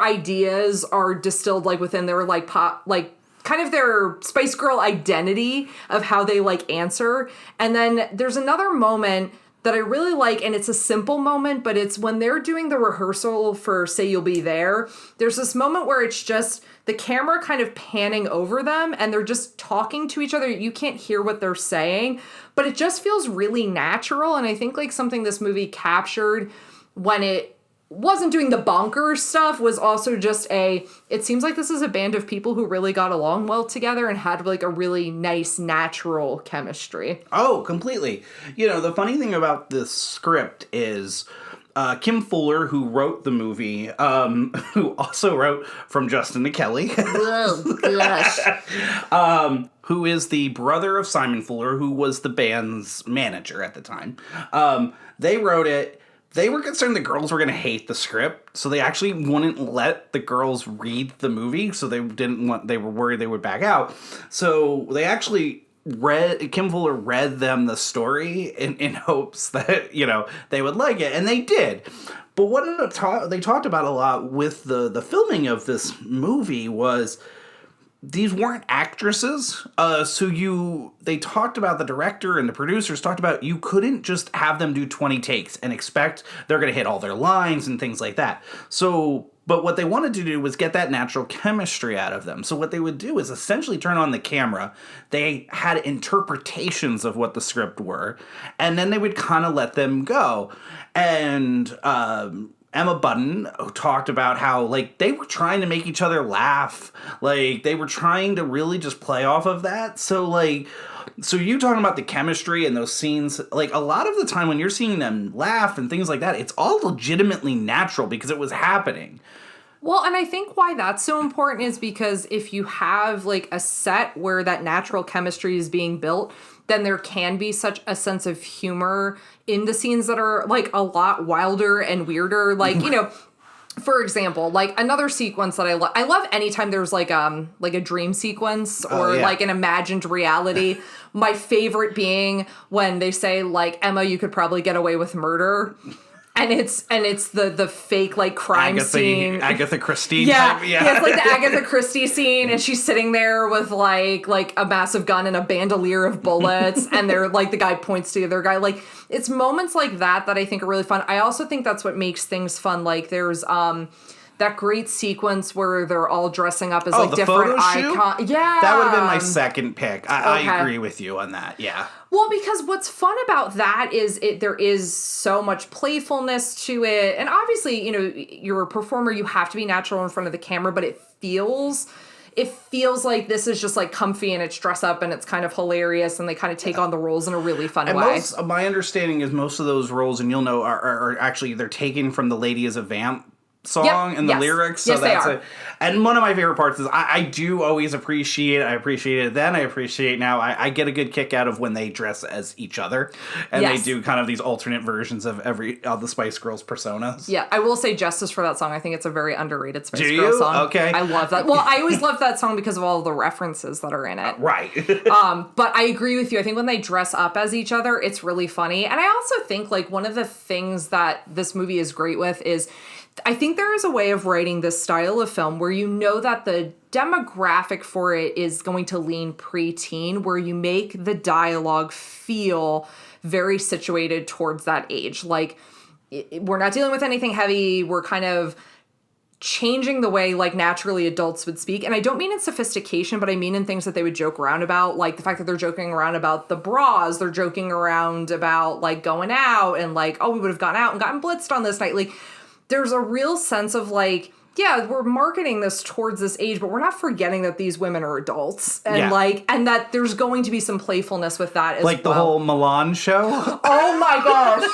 ideas are distilled like within their like pop, like kind of their Spice Girl identity of how they like answer. And then there's another moment that I really like, and it's a simple moment, but it's when they're doing the rehearsal for Say You'll Be There. There's this moment where it's just the camera kind of panning over them and they're just talking to each other. You can't hear what they're saying, but it just feels really natural. And I think like something this movie captured when it wasn't doing the bonkers stuff was also just it seems like this is a band of people who really got along well together and had like a really nice natural chemistry. Oh, completely. The funny thing about this script is Kim Fuller, who wrote the movie, who also wrote From Justin to Kelly. Oh, gosh. Who is the brother of Simon Fuller, who was the band's manager at the time. They wrote it. They were concerned the girls were going to hate the script, so they actually wouldn't let the girls read the movie, so they were worried they would back out. So they actually Kim Fuller read them the story in hopes that, they would like it, and they did. But what they talked about a lot with the filming of this movie was these weren't actresses, they talked about, the director and the producers talked about, you couldn't just have them do 20 takes and expect they're going to hit all their lines and things like that. But what they wanted to do was get that natural chemistry out of them. So what they would do is essentially turn on the camera. They had interpretations of what the script were, and then they would kind of let them go. And Emma Bunton talked about how, like, they were trying to make each other laugh. Like, they were trying to really just play off of that. So you talking about the chemistry and those scenes, like, a lot of the time when you're seeing them laugh and things like that, it's all legitimately natural because it was happening. Well, and I think why that's so important is because if you have, like, a set where that natural chemistry is being built, then there can be such a sense of humor in the scenes that are, like, a lot wilder and weirder. Like, for example, like, another sequence that I love anytime there's, like a dream sequence or, like, an imagined reality. My favorite being when they say, like, Emma, you could probably get away with murder. And it's the fake like crime scene. Agatha Christie yeah, type. Yeah, it's like the Agatha Christie scene, and she's sitting there with like a massive gun and a bandolier of bullets, and they're like the guy points to the other guy. Like it's moments like that I think are really fun. I also think that's what makes things fun. Like there's that great sequence where they're all dressing up as like different icons. Yeah. That would have been my second pick. I agree with you on that. Yeah. Well, because what's fun about that is there is so much playfulness to it. And obviously, you're a performer, you have to be natural in front of the camera, but it feels like this is just like comfy and it's dress up and it's kind of hilarious and they kind of take on the roles in a really fun way. My understanding is most of those roles, and you'll know, are actually they're taken from the Lady is a Vamp song and the lyrics. So that's it. And one of my favorite parts is I do always appreciate it. I appreciate it then. I appreciate now. I get a good kick out of when they dress as each other and they do kind of these alternate versions of all the Spice Girls personas. Yeah, I will say justice for that song. I think it's a very underrated Spice Girls song. Okay. I love that. Well, I always love that song because of all the references that are in it. Right. But I agree with you. I think when they dress up as each other, it's really funny. And I also think like one of the things that this movie is great with is I think there is a way of writing this style of film where you know that the demographic for it is going to lean preteen, where you make the dialogue feel very situated towards that age. Like, we're not dealing with anything heavy. We're kind of changing the way, like, naturally adults would speak. And I don't mean in sophistication, but I mean in things that they would joke around about. Like, the fact that they're joking around about the bras. They're joking around about, like, going out and, like, oh, we would have gone out and gotten blitzed on this night. Like, there's a real sense of like, yeah, we're marketing this towards this age, but we're not forgetting that these women are adults and and that there's going to be some playfulness with that as well. Like the whole Milan show? Oh my gosh.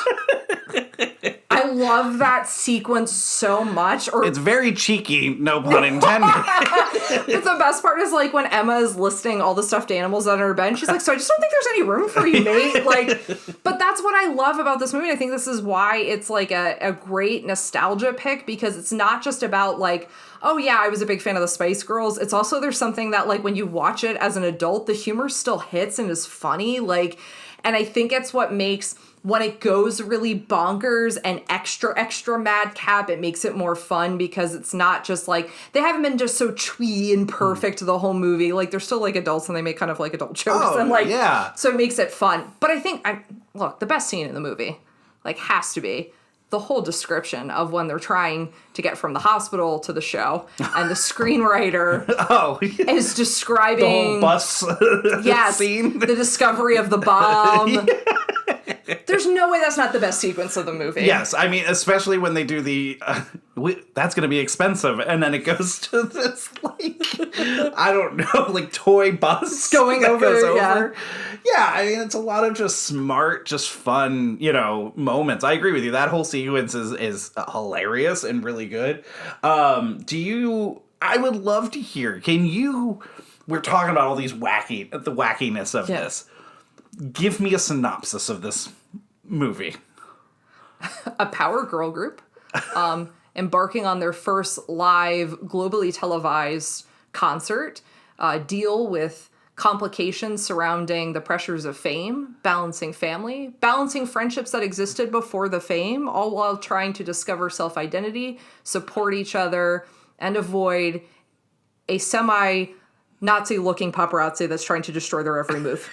I love that sequence so much. It's very cheeky, no pun intended. But the best part is like when Emma is listing all the stuffed animals on her bench, she's like, so I just don't think there's any room for you, mate. Like, but that's what I love about this movie. I think this is why it's like a great nostalgia pick, because it's not just about like, oh yeah, I was a big fan of the Spice Girls. It's also, there's something that like when you watch it as an adult, the humor still hits and is funny. Like, and I think it's what makes, when it goes really bonkers and extra madcap, it makes it more fun because it's not just like, they haven't been just so twee and perfect the whole movie. Like, they're still like adults and they make kind of like adult jokes. And like, so it makes it fun. But I think, look, the best scene in the movie, like, has to be the whole description of when they're trying to get from the hospital to the show, and the screenwriter is describing the whole bus scene, the discovery of the bomb. There's no way that's not the best sequence of the movie. Yes, I mean, especially when they do the, that's going to be expensive, and then it goes to this, like, I don't know, like, toy bus going over. Yeah, I mean, it's a lot of just smart, just fun, moments. I agree with you. That whole sequence is hilarious and really good. I would love to hear, we're talking about all these the wackiness of this. Give me a synopsis of this movie. A power girl group embarking on their first live, globally televised concert, deal with complications surrounding the pressures of fame, balancing family, balancing friendships that existed before the fame, all while trying to discover self-identity, support each other, and avoid a semi-Nazi-looking paparazzi that's trying to destroy their every move.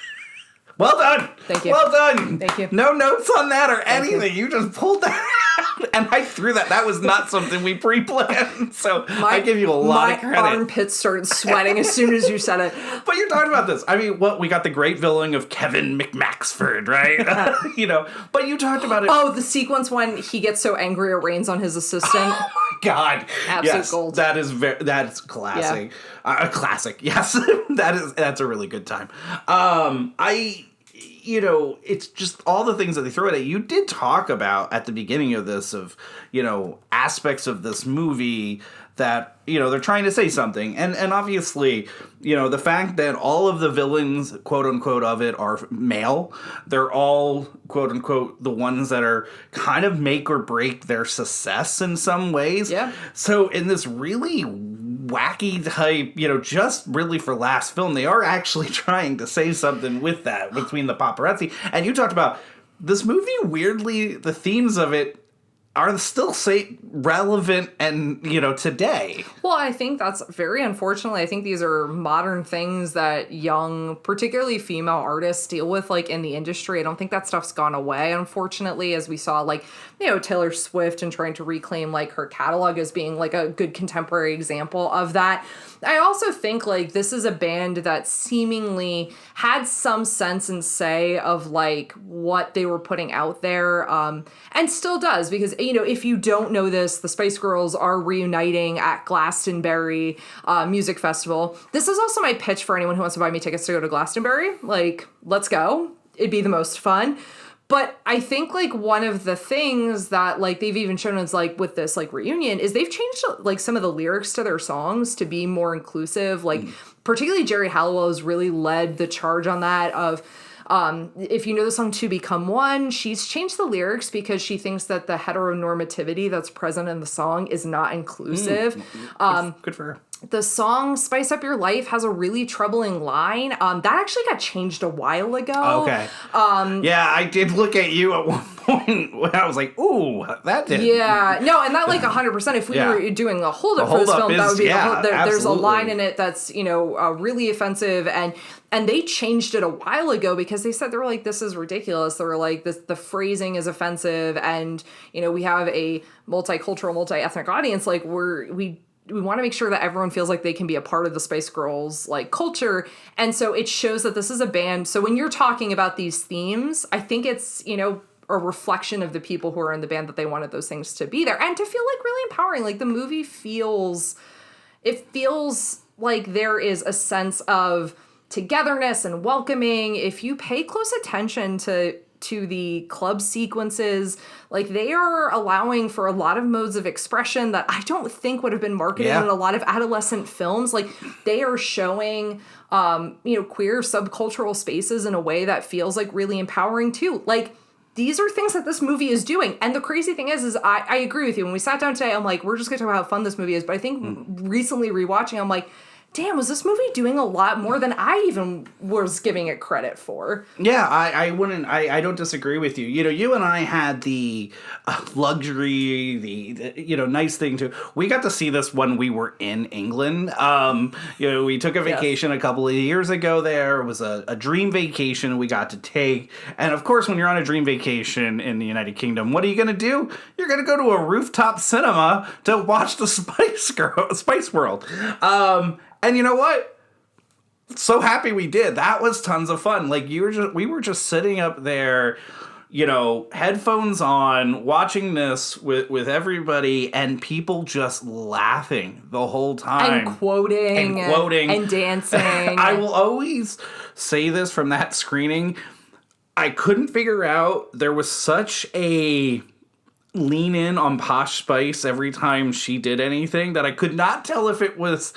Well done. Thank you. Well done. Thank you. No notes on that or anything. You just pulled that out. And I threw that. That was not something we pre-planned. So I give you a lot of credit. My armpits started sweating as soon as you said it. But you're talking about this. I mean, we got the great villain of Kevin McMaxford, right? But you talked about it. Oh, the sequence when he gets so angry it rains on his assistant. Oh my God. Absolute gold. That's classic. A classic. Yes. That's a really good time. It's just all the things that they throw at it. You did talk about at the beginning of this of, aspects of this movie that, they're trying to say something. And obviously, the fact that all of the villains, quote unquote, of it are male. They're all, quote unquote, the ones that are kind of make or break their success in some ways. Yeah. So in this really wacky type, just really for last film, they are actually trying to say something with that between the paparazzi. And you talked about this movie, weirdly, the themes of it are still relevant and, today. Well, I think that's very unfortunately, I think these are modern things that young, particularly female artists deal with, like, in the industry. I don't think that stuff's gone away, unfortunately, as we saw, like, Taylor Swift and trying to reclaim, like, her catalog as being, like, a good contemporary example of that. I also think, like, this is a band that seemingly had some sense and say of, like, what they were putting out there, and still does, because, if you don't know this, the Spice Girls are reuniting at Glastonbury Music Festival. This is also my pitch for anyone who wants to buy me tickets to go to Glastonbury. Like, let's go. It'd be the most fun. But I think, like, one of the things that, like, they've even shown us, like, with this, like, reunion is they've changed, like, some of the lyrics to their songs to be more inclusive. Like, particularly Jerry Halliwell has really led the charge on that of, if you know the song To Become One, she's changed the lyrics because she thinks that the heteronormativity that's present in the song is not inclusive. Good for her. The song Spice Up Your Life has a really troubling line. That actually got changed a while ago. Okay. Yeah, I did look at you at one point when I was like, ooh, that did. Yeah. No, and that, like, 100%, if we were doing a hold-up for this film, that would be there's a line in it that's, really offensive, and they changed it a while ago because they said, they were like, this is ridiculous. They were like, the phrasing is offensive, and, we have a multicultural, multi-ethnic audience. Like, we want to make sure that everyone feels like they can be a part of the Spice Girls, like, culture. And so it shows that this is a band. So when you're talking about these themes, I think it's, a reflection of the people who are in the band, that they wanted those things to be there and to feel, like, really empowering. Like, the movie feels like there is a sense of togetherness and welcoming. If you pay close attention to the club sequences, like, they are allowing for a lot of modes of expression that I don't think would have been marketed in a lot of adolescent films. Like, they are showing, queer subcultural spaces in a way that feels, like, really empowering too. Like, these are things that this movie is doing. And the crazy thing is I agree with you. When we sat down today, I'm like, we're just gonna talk about how fun this movie is. But I think recently rewatching, I'm like, damn, was this movie doing a lot more than I even was giving it credit for? Yeah, I don't disagree with you. You and I had the luxury, the nice thing too. We got to see this when we were in England. We took a vacation a couple of years ago there. It was a dream vacation we got to take. And of course, when you're on a dream vacation in the United Kingdom, what are you going to do? You're going to go to a rooftop cinema to watch the Spice World. And you know what? So happy we did. That was tons of fun. Like, we were just sitting up there, headphones on, watching this with everybody, and people just laughing the whole time. And quoting. And dancing. I will always say this from that screening. I couldn't figure out, there was such a lean in on Posh Spice every time she did anything that I could not tell if it was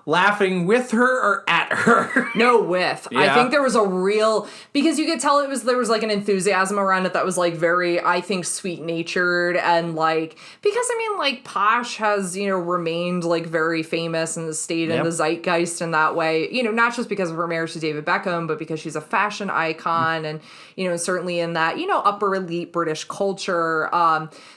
laughing with her or at her. No, with. Yeah. I think there was a real, because you could tell there was like an enthusiasm around it that was, like, very, I think, sweet-natured, and, like, because, I mean, like, Posh has, remained, like, very famous and has stayed in the zeitgeist in that way, not just because of her marriage to David Beckham, but because she's a fashion icon and, certainly in that, upper elite British culture.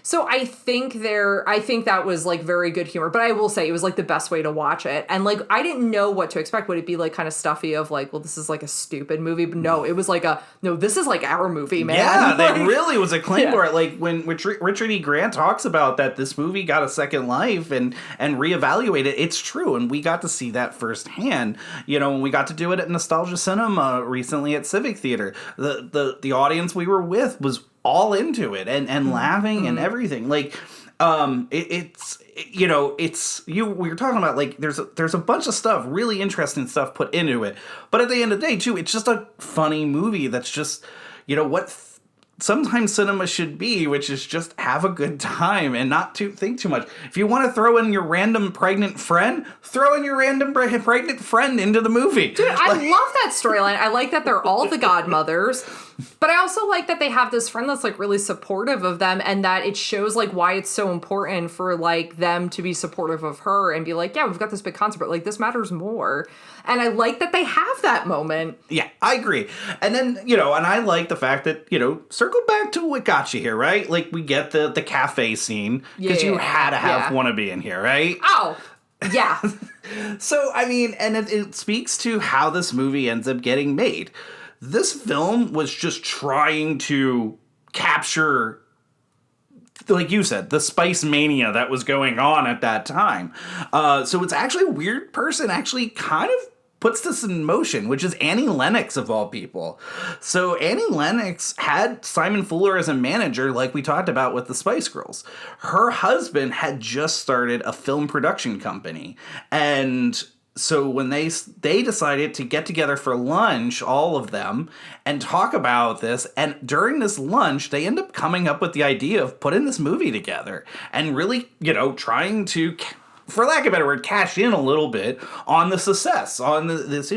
So I think that was, like, very good humor, but I will say it was, like, the best way to watch it. And, like, I didn't know what to expect. Would it be, like, kind of stuffy of, like, well, this is, like, a stupid movie? But no, it was like this is, like, our movie, man. Yeah, like, they really was acclaimed for it. Like, when Richard E. Grant talks about that this movie got a second life and reevaluated, it's true. And we got to see that firsthand. When we got to do it at Nostalgia Cinema recently at Civic Theater, the audience we were with was all into it and laughing and everything. Like, we were talking about, like, there's a bunch of stuff, really interesting stuff put into it. But at the end of the day, too, it's just a funny movie that's just, what sometimes cinema should be, which is just have a good time and not to think too much. If you want to throw in your random pregnant friend, throw in your random pregnant friend into the movie. Dude, I love that storyline. I like that they're all the godmothers. But I also like that they have this friend that's, like, really supportive of them, and that it shows, like, why it's so important for, like, them to be supportive of her and be like, yeah, we've got this big concert, but, like, this matters more. And I like that they have that moment. Yeah, I agree. And then, and I like the fact that, certain circle back to what got you here, right? Like, we get the cafe scene, because you had to have Wannabe in here, right? Oh, yeah. So, I mean, and it speaks to how this movie ends up getting made. This film was just trying to capture, like you said, the spice mania that was going on at that time. So it's actually a weird person actually kind of puts this in motion, which is Annie Lennox of all people. So Annie Lennox had Simon Fuller as a manager, like we talked about with the Spice Girls. Her husband had just started a film production company, and so when they decided to get together for lunch, all of them, and talk about this, and during this lunch, they end up coming up with the idea of putting this movie together and really, trying to, for lack of a better word, cash in a little bit on the success, on this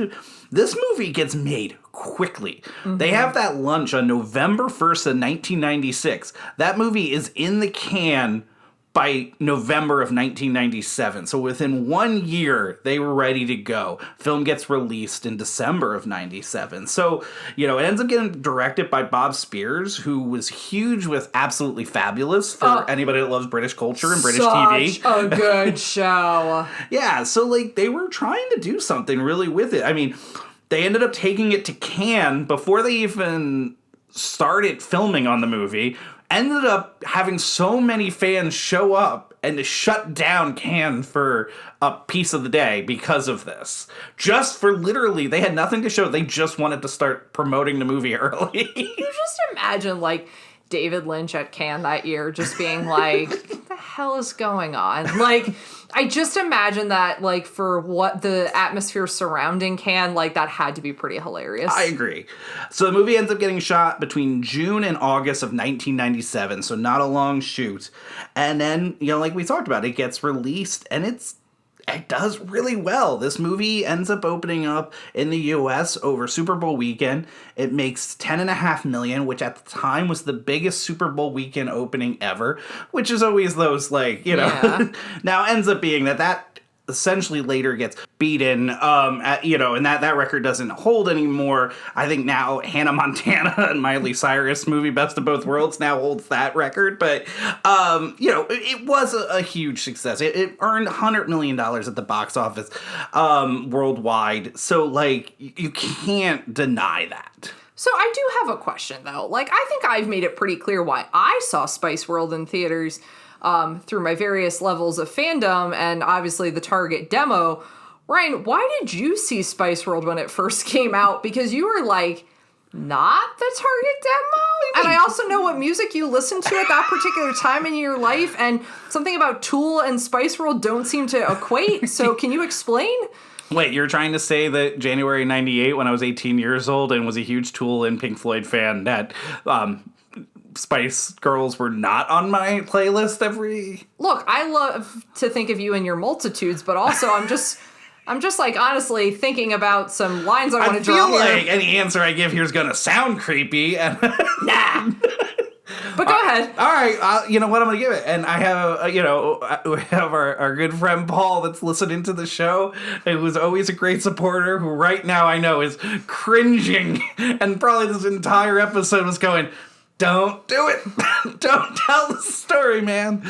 movie gets made quickly. Mm-hmm. They have that lunch on November 1st of 1996. That movie is in the can by November of 1997. So within 1 year, they were ready to go. Film gets released in December of 97. So, it ends up getting directed by Bob Spears, who was huge with Absolutely Fabulous for anybody that loves British culture and British TV. Such a good show. Yeah, so, they were trying to do something really with it. I mean, they ended up taking it to Cannes before they even started filming on the movie. Ended up having so many fans show up and to shut down Cannes for a piece of the day because of this. Just for literally, they had nothing to show. They just wanted to start promoting the movie early. You just imagine, David Lynch at Cannes that year just being like, what the hell is going on? I just imagine that, for what the atmosphere surrounding Cannes, that had to be pretty hilarious. I agree. So the movie ends up getting shot between June and August of 1997, so not a long shoot. And then, like we talked about, it gets released, and it does really well. This movie ends up opening up in the U.S. over Super Bowl weekend. It makes $10.5 million, which at the time was the biggest Super Bowl weekend opening ever, which is always those, now ends up being that essentially later gets beaten, and that record doesn't hold anymore. I think now Hannah Montana and Miley Cyrus movie Best of Both Worlds now holds that record, but it was a huge success. It earned $100 million at the box office worldwide, so you can't deny that. So I do have a question though. I think I've made it pretty clear why I saw Spice World in theaters through my various levels of fandom and obviously the Target demo. Ryan, why did you see Spice World when it first came out? Because you were not the Target demo? And I also know what music you listened to at that particular time in your life, and something about Tool and Spice World don't seem to equate. So can you explain? Wait, you're trying to say that January 98, when I was 18 years old and was a huge Tool and Pink Floyd fan, that Spice Girls were not on my playlist every... Look, I love to think of you in your multitudes, but also I'm just honestly thinking about some lines I want to draw here. I feel like any answer I give here is going to sound creepy. And nah. But go ahead. All right, you know what, I'm going to give it. And I have, we have our good friend Paul that's listening to the show, who was always a great supporter, who right now I know is cringing, and probably this entire episode was going, don't do it. Don't tell the story, man.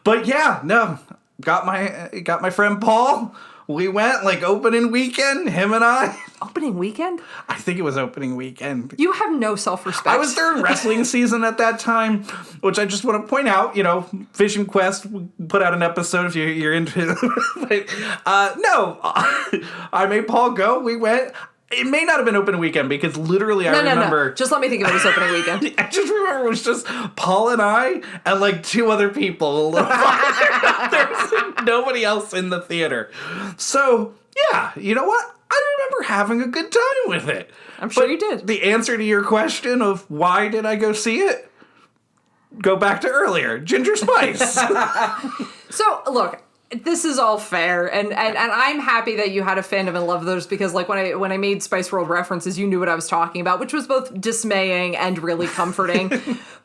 But yeah, no, got my friend Paul. We went opening weekend, him and I. Opening weekend? I think it was opening weekend. You have no self-respect. I was during wrestling season at that time, which I just want to point out, Vision Quest put out an episode if you're into it. But, no, I made Paul go. We went. It may not have been opening weekend because literally I remember... No. Just let me think of it as opening weekend. I just remember it was just Paul and I and two other people. There was nobody else in the theater. So, yeah, you know what? I remember having a good time with it. I'm sure you did. The answer to your question of why did I go see it? Go back to earlier. Ginger Spice. So, look... this is all fair, and I'm happy that you had a fandom and love those, because like when I made Spice World references, you knew what I was talking about, which was both dismaying and really comforting.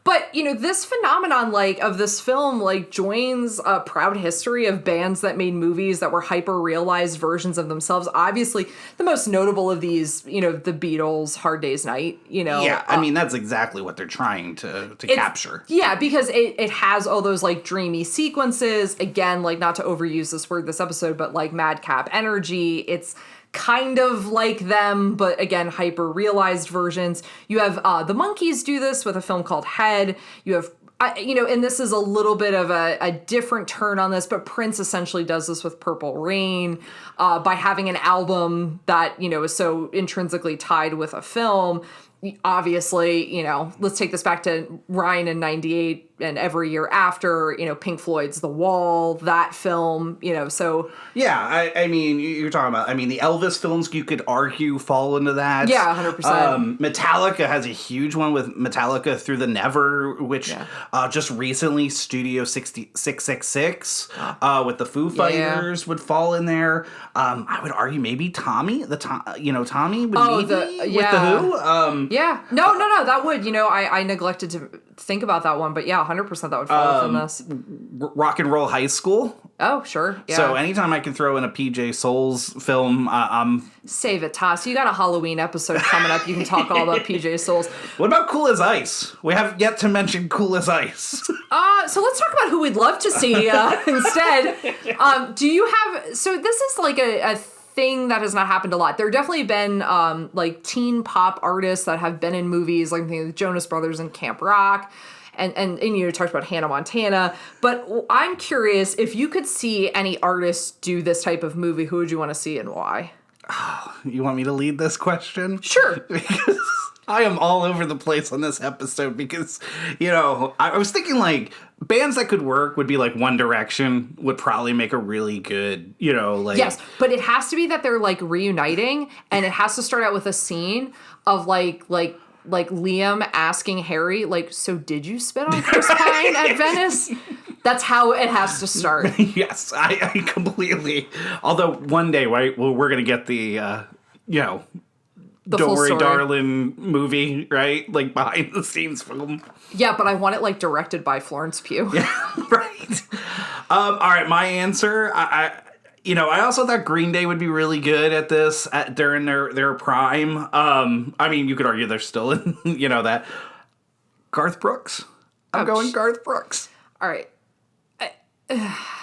But this phenomenon like of this film like joins a proud history of bands that made movies that were hyper realized versions of themselves. Obviously, the most notable of these, the Beatles, Hard Day's Night. Yeah, I mean that's exactly what they're trying to capture. Yeah, because it has all those like dreamy sequences. Again, like not to overuse this word this episode, but like madcap energy. It's kind of like them, but again, hyper realized versions. You have the Monkees do this with a film called Head. You have and this is a little bit of a different turn on this, but Prince essentially does this with Purple Rain by having an album that is so intrinsically tied with a film. Obviously, let's take this back to Ryan in '98 and every year after, Pink Floyd's The Wall, that film, so. Yeah, I mean, you're talking about, the Elvis films, you could argue, fall into that. Yeah, 100%. Metallica has a huge one with Metallica Through the Never, which just recently Studio 666 with the Foo Fighters would fall in there. I would argue maybe Tommy, Tommy with the Who. Yeah. No, that would, I neglected to think about that one, but yeah, 100% that would fall within this. Rock and Roll High School. Oh, sure. Yeah. So anytime I can throw in a PJ Souls film, Save it, Toss. You got a Halloween episode coming up. You can talk all about PJ Souls. What about Cool as Ice? We have yet to mention Cool as Ice. So let's talk about who we'd love to see instead. Do you have... So this is like a thing that has not happened a lot. There have definitely been like teen pop artists that have been in movies, like the Jonas Brothers and Camp Rock. And you talked about Hannah Montana, but I'm curious if you could see any artists do this type of movie, who would you want to see and why? Oh, you want me to lead this question? Sure. Because I am all over the place on this episode because, I was thinking like bands that could work would be like One Direction would probably make a really good, Yes, but it has to be that they're like reuniting, and it has to start out with a scene of like Liam asking Harry, like, so did you spit on Chris Pine at Venice? That's how it has to start. Yes, I completely. Although one day, right, we're going to get the Don't Worry, Darling movie, right? Like behind the scenes film. Yeah, but I want it like directed by Florence Pugh. Yeah, right. All right, my answer, I also thought Green Day would be really good at this during their prime. You could argue they're still in, that. Garth Brooks. I'm going Garth Brooks. All right.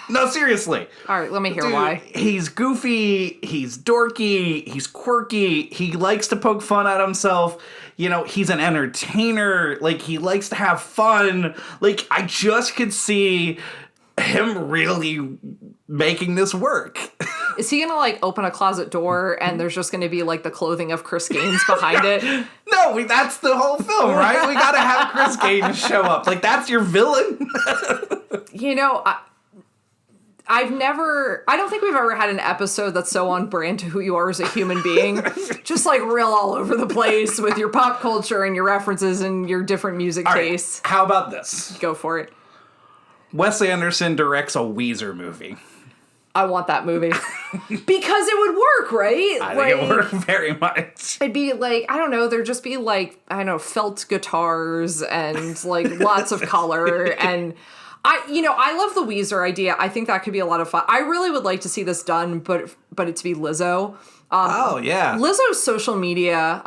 No, seriously. All right, let me hear why. He's goofy, he's dorky, he's quirky, he likes to poke fun at himself. He's an entertainer. Like, he likes to have fun. Like, I just could see him really making this work. Is he gonna like open a closet door and there's just gonna be like the clothing of Chris Gaines behind it? No, that's the whole film, right? We gotta have Chris Gaines show up. Like, that's your villain. I don't think we've ever had an episode that's so on brand to who you are as a human being. Just like real all over the place with your pop culture and your references and your different music tastes. Right, how about this? Go for it. Wes Anderson directs a Weezer movie. I want that movie. Because it would work, right? I think it would work very much. It'd be like, I don't know, there'd just be like, felt guitars and like lots of color. And I love the Weezer idea. I think that could be a lot of fun. I really would like to see this done, but it to be Lizzo. Oh, yeah. Lizzo's social media,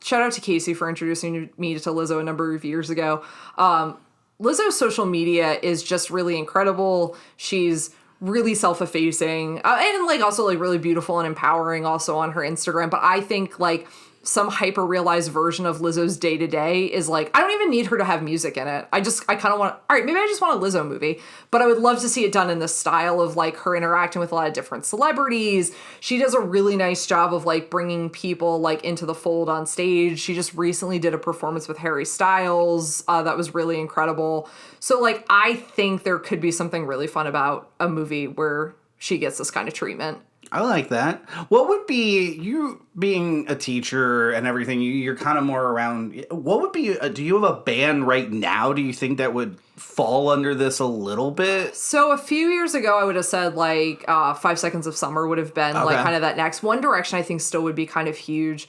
shout out to Casey for introducing me to Lizzo a number of years ago. Lizzo's social media is just really incredible. She's really self-effacing and like also like really beautiful and empowering also on her Instagram. But I think like some hyper-realized version of Lizzo's day-to-day is like, I don't even need her to have music in it. I kind of want, all right, maybe I just want a Lizzo movie, but I would love to see it done in this style of like her interacting with a lot of different celebrities. She does a really nice job of like bringing people like into the fold on stage. She just recently did a performance with Harry Styles that was really incredible. So like, I think there could be something really fun about a movie where she gets this kind of treatment. I like that. What would be, you being a teacher and everything, you're kind of more around, what would be, do you have a band right now? Do you think that would fall under this a little bit? So a few years ago, I would have said like 5 Seconds of Summer would have been like kind of that next. One Direction, I think, still would be kind of huge.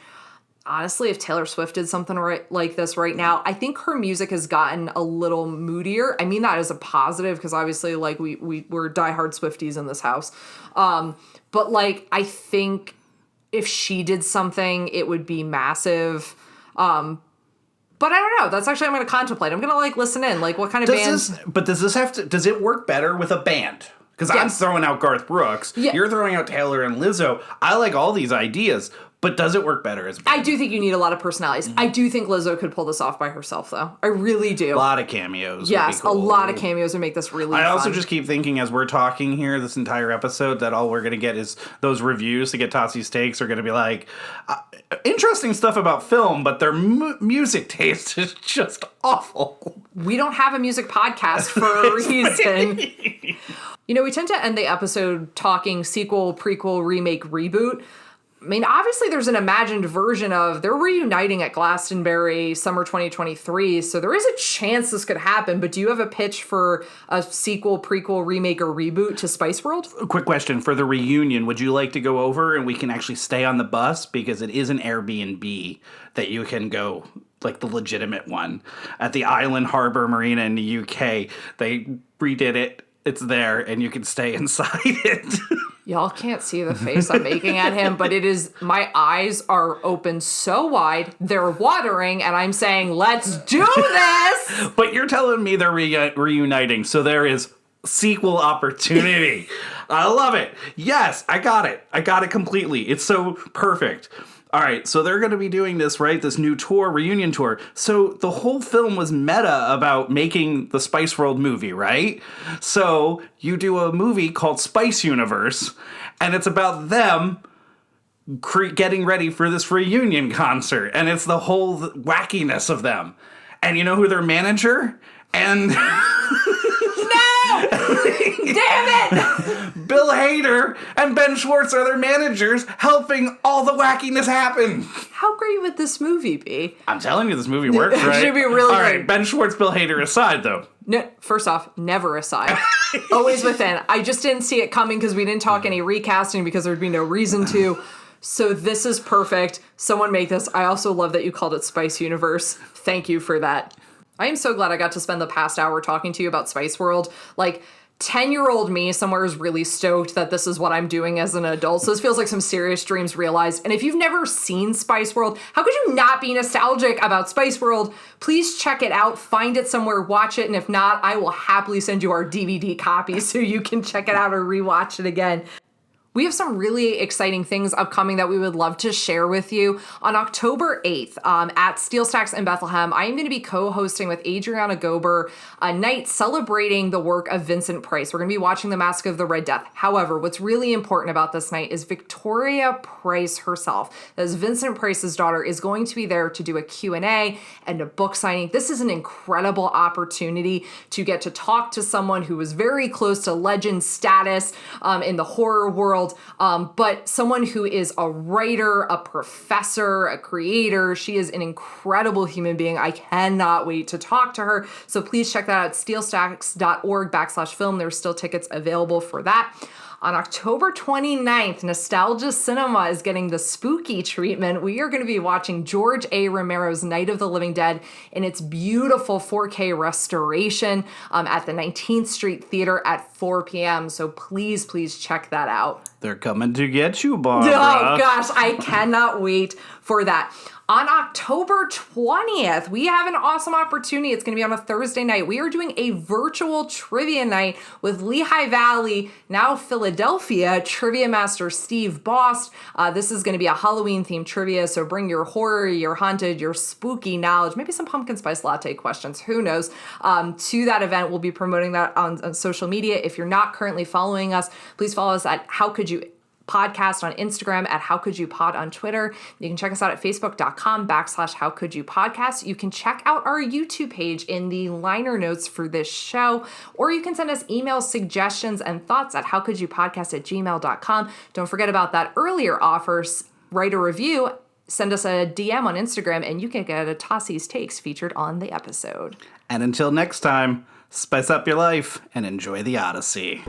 Honestly, if Taylor Swift did something like this right now, I think her music has gotten a little moodier. I mean that as a positive, because obviously, like, we're diehard Swifties in this house. But, like, I think if she did something, it would be massive. But I don't know. That's actually, I'm going to contemplate. I'm going to, like, listen in. Like, what kind of bands? Does it work better with a band? Because I'm throwing out Garth Brooks. Yeah. You're throwing out Taylor and Lizzo. I like all these ideas. But does it work better as a band? I do think you need a lot of personalities. I do think Lizzo could pull this off by herself, though. I really do. A lot of cameos. Yes, would be cool. A lot of cameos would make this really fun. I also just keep thinking as we're talking here, this entire episode, that all we're going to get is those reviews to get Tossi's takes are going to be like, interesting stuff about film, but their music taste is just awful. We don't have a music podcast for a reason. You know, we tend to end the episode talking sequel, prequel, remake, reboot. I mean, obviously there's an imagined version of, they're reuniting at Glastonbury summer 2023, so there is a chance this could happen, but do you have a pitch for a sequel, prequel, remake, or reboot to Spice World? A quick question. For the reunion, would you like to go over and we can actually stay on the bus? Because it is an Airbnb that you can go, like the legitimate one, at the Island Harbour Marina in the UK. They redid it. It's there, and you can stay inside it. Y'all can't see the face I'm making at him, but it is, my eyes are open so wide, they're watering, and I'm saying, let's do this! But you're telling me they're reuniting, so there is sequel opportunity. I love it. Yes, I got it. I got it completely. It's so perfect. All right, so they're going to be doing this, right? This new tour, reunion tour. So the whole film was meta about making the Spice World movie, right? So you do a movie called Spice Universe, and it's about them getting ready for this reunion concert, and it's the whole wackiness of them. And you know who their manager? And... Damn it! Bill Hader and Ben Schwartz are their managers, helping all the wackiness happen. How great would this movie be? I'm telling you, this movie works, right? It should be really all great. Right, Ben Schwartz, Bill Hader aside, though. No, first off, never aside. Always within. I just didn't see it coming because we didn't talk any recasting because there'd be no reason to. So this is perfect. Someone make this. I also love that you called it Spice Universe. Thank you for that. I am so glad I got to spend the past hour talking to you about Spice World. Like, 10-year-old me somewhere is really stoked that this is what I'm doing as an adult. So this feels like some serious dreams realized. And if you've never seen Spice World, how could you not be nostalgic about Spice World? Please check it out, find it somewhere, watch it. And if not, I will happily send you our DVD copy so you can check it out or rewatch it again. We have some really exciting things upcoming that we would love to share with you. On October 8th, at Steel Stacks in Bethlehem, I am going to be co-hosting with Adriana Gober a night celebrating the work of Vincent Price. We're going to be watching The Mask of the Red Death. However, what's really important about this night is Victoria Price herself, as Vincent Price's daughter, is going to be there to do a Q&A and a book signing. This is an incredible opportunity to get to talk to someone who was very close to legend status in the horror world. But someone who is a writer, a professor, a creator. She is an incredible human being. I cannot wait to talk to her. So please check that out, steelstacks.org/film. There's still tickets available for that. On October 29th, Nostalgia Cinema is getting the spooky treatment. We are going to be watching George A. Romero's Night of the Living Dead in its beautiful 4K restoration at the 19th Street Theater at 4 p.m. So please, please check that out. They're coming to get you, Barbara. Oh, gosh, I cannot wait for that. On October 20th, we have an awesome opportunity. It's going to be on a Thursday night. We are doing a virtual trivia night with Lehigh Valley, now Philadelphia, trivia master Steve Bost. This is going to be a Halloween-themed trivia, so bring your horror, your haunted, your spooky knowledge, maybe some pumpkin spice latte questions, who knows, to that event. We'll be promoting that on social media. If you're not currently following us, please follow us at How Could You podcast on Instagram, at How Could You Pod on Twitter. You can check us out at facebook.com/howcouldyoupodcast. You can check out our YouTube page in the liner notes for this show, or you can send us email suggestions and thoughts at howcouldyoupodcast@gmail.com. Don't forget about that earlier offer. Write a review, send us a DM on Instagram, and you can get a Tossi's Takes featured on the episode. And until next time, spice up your life and enjoy the Odyssey.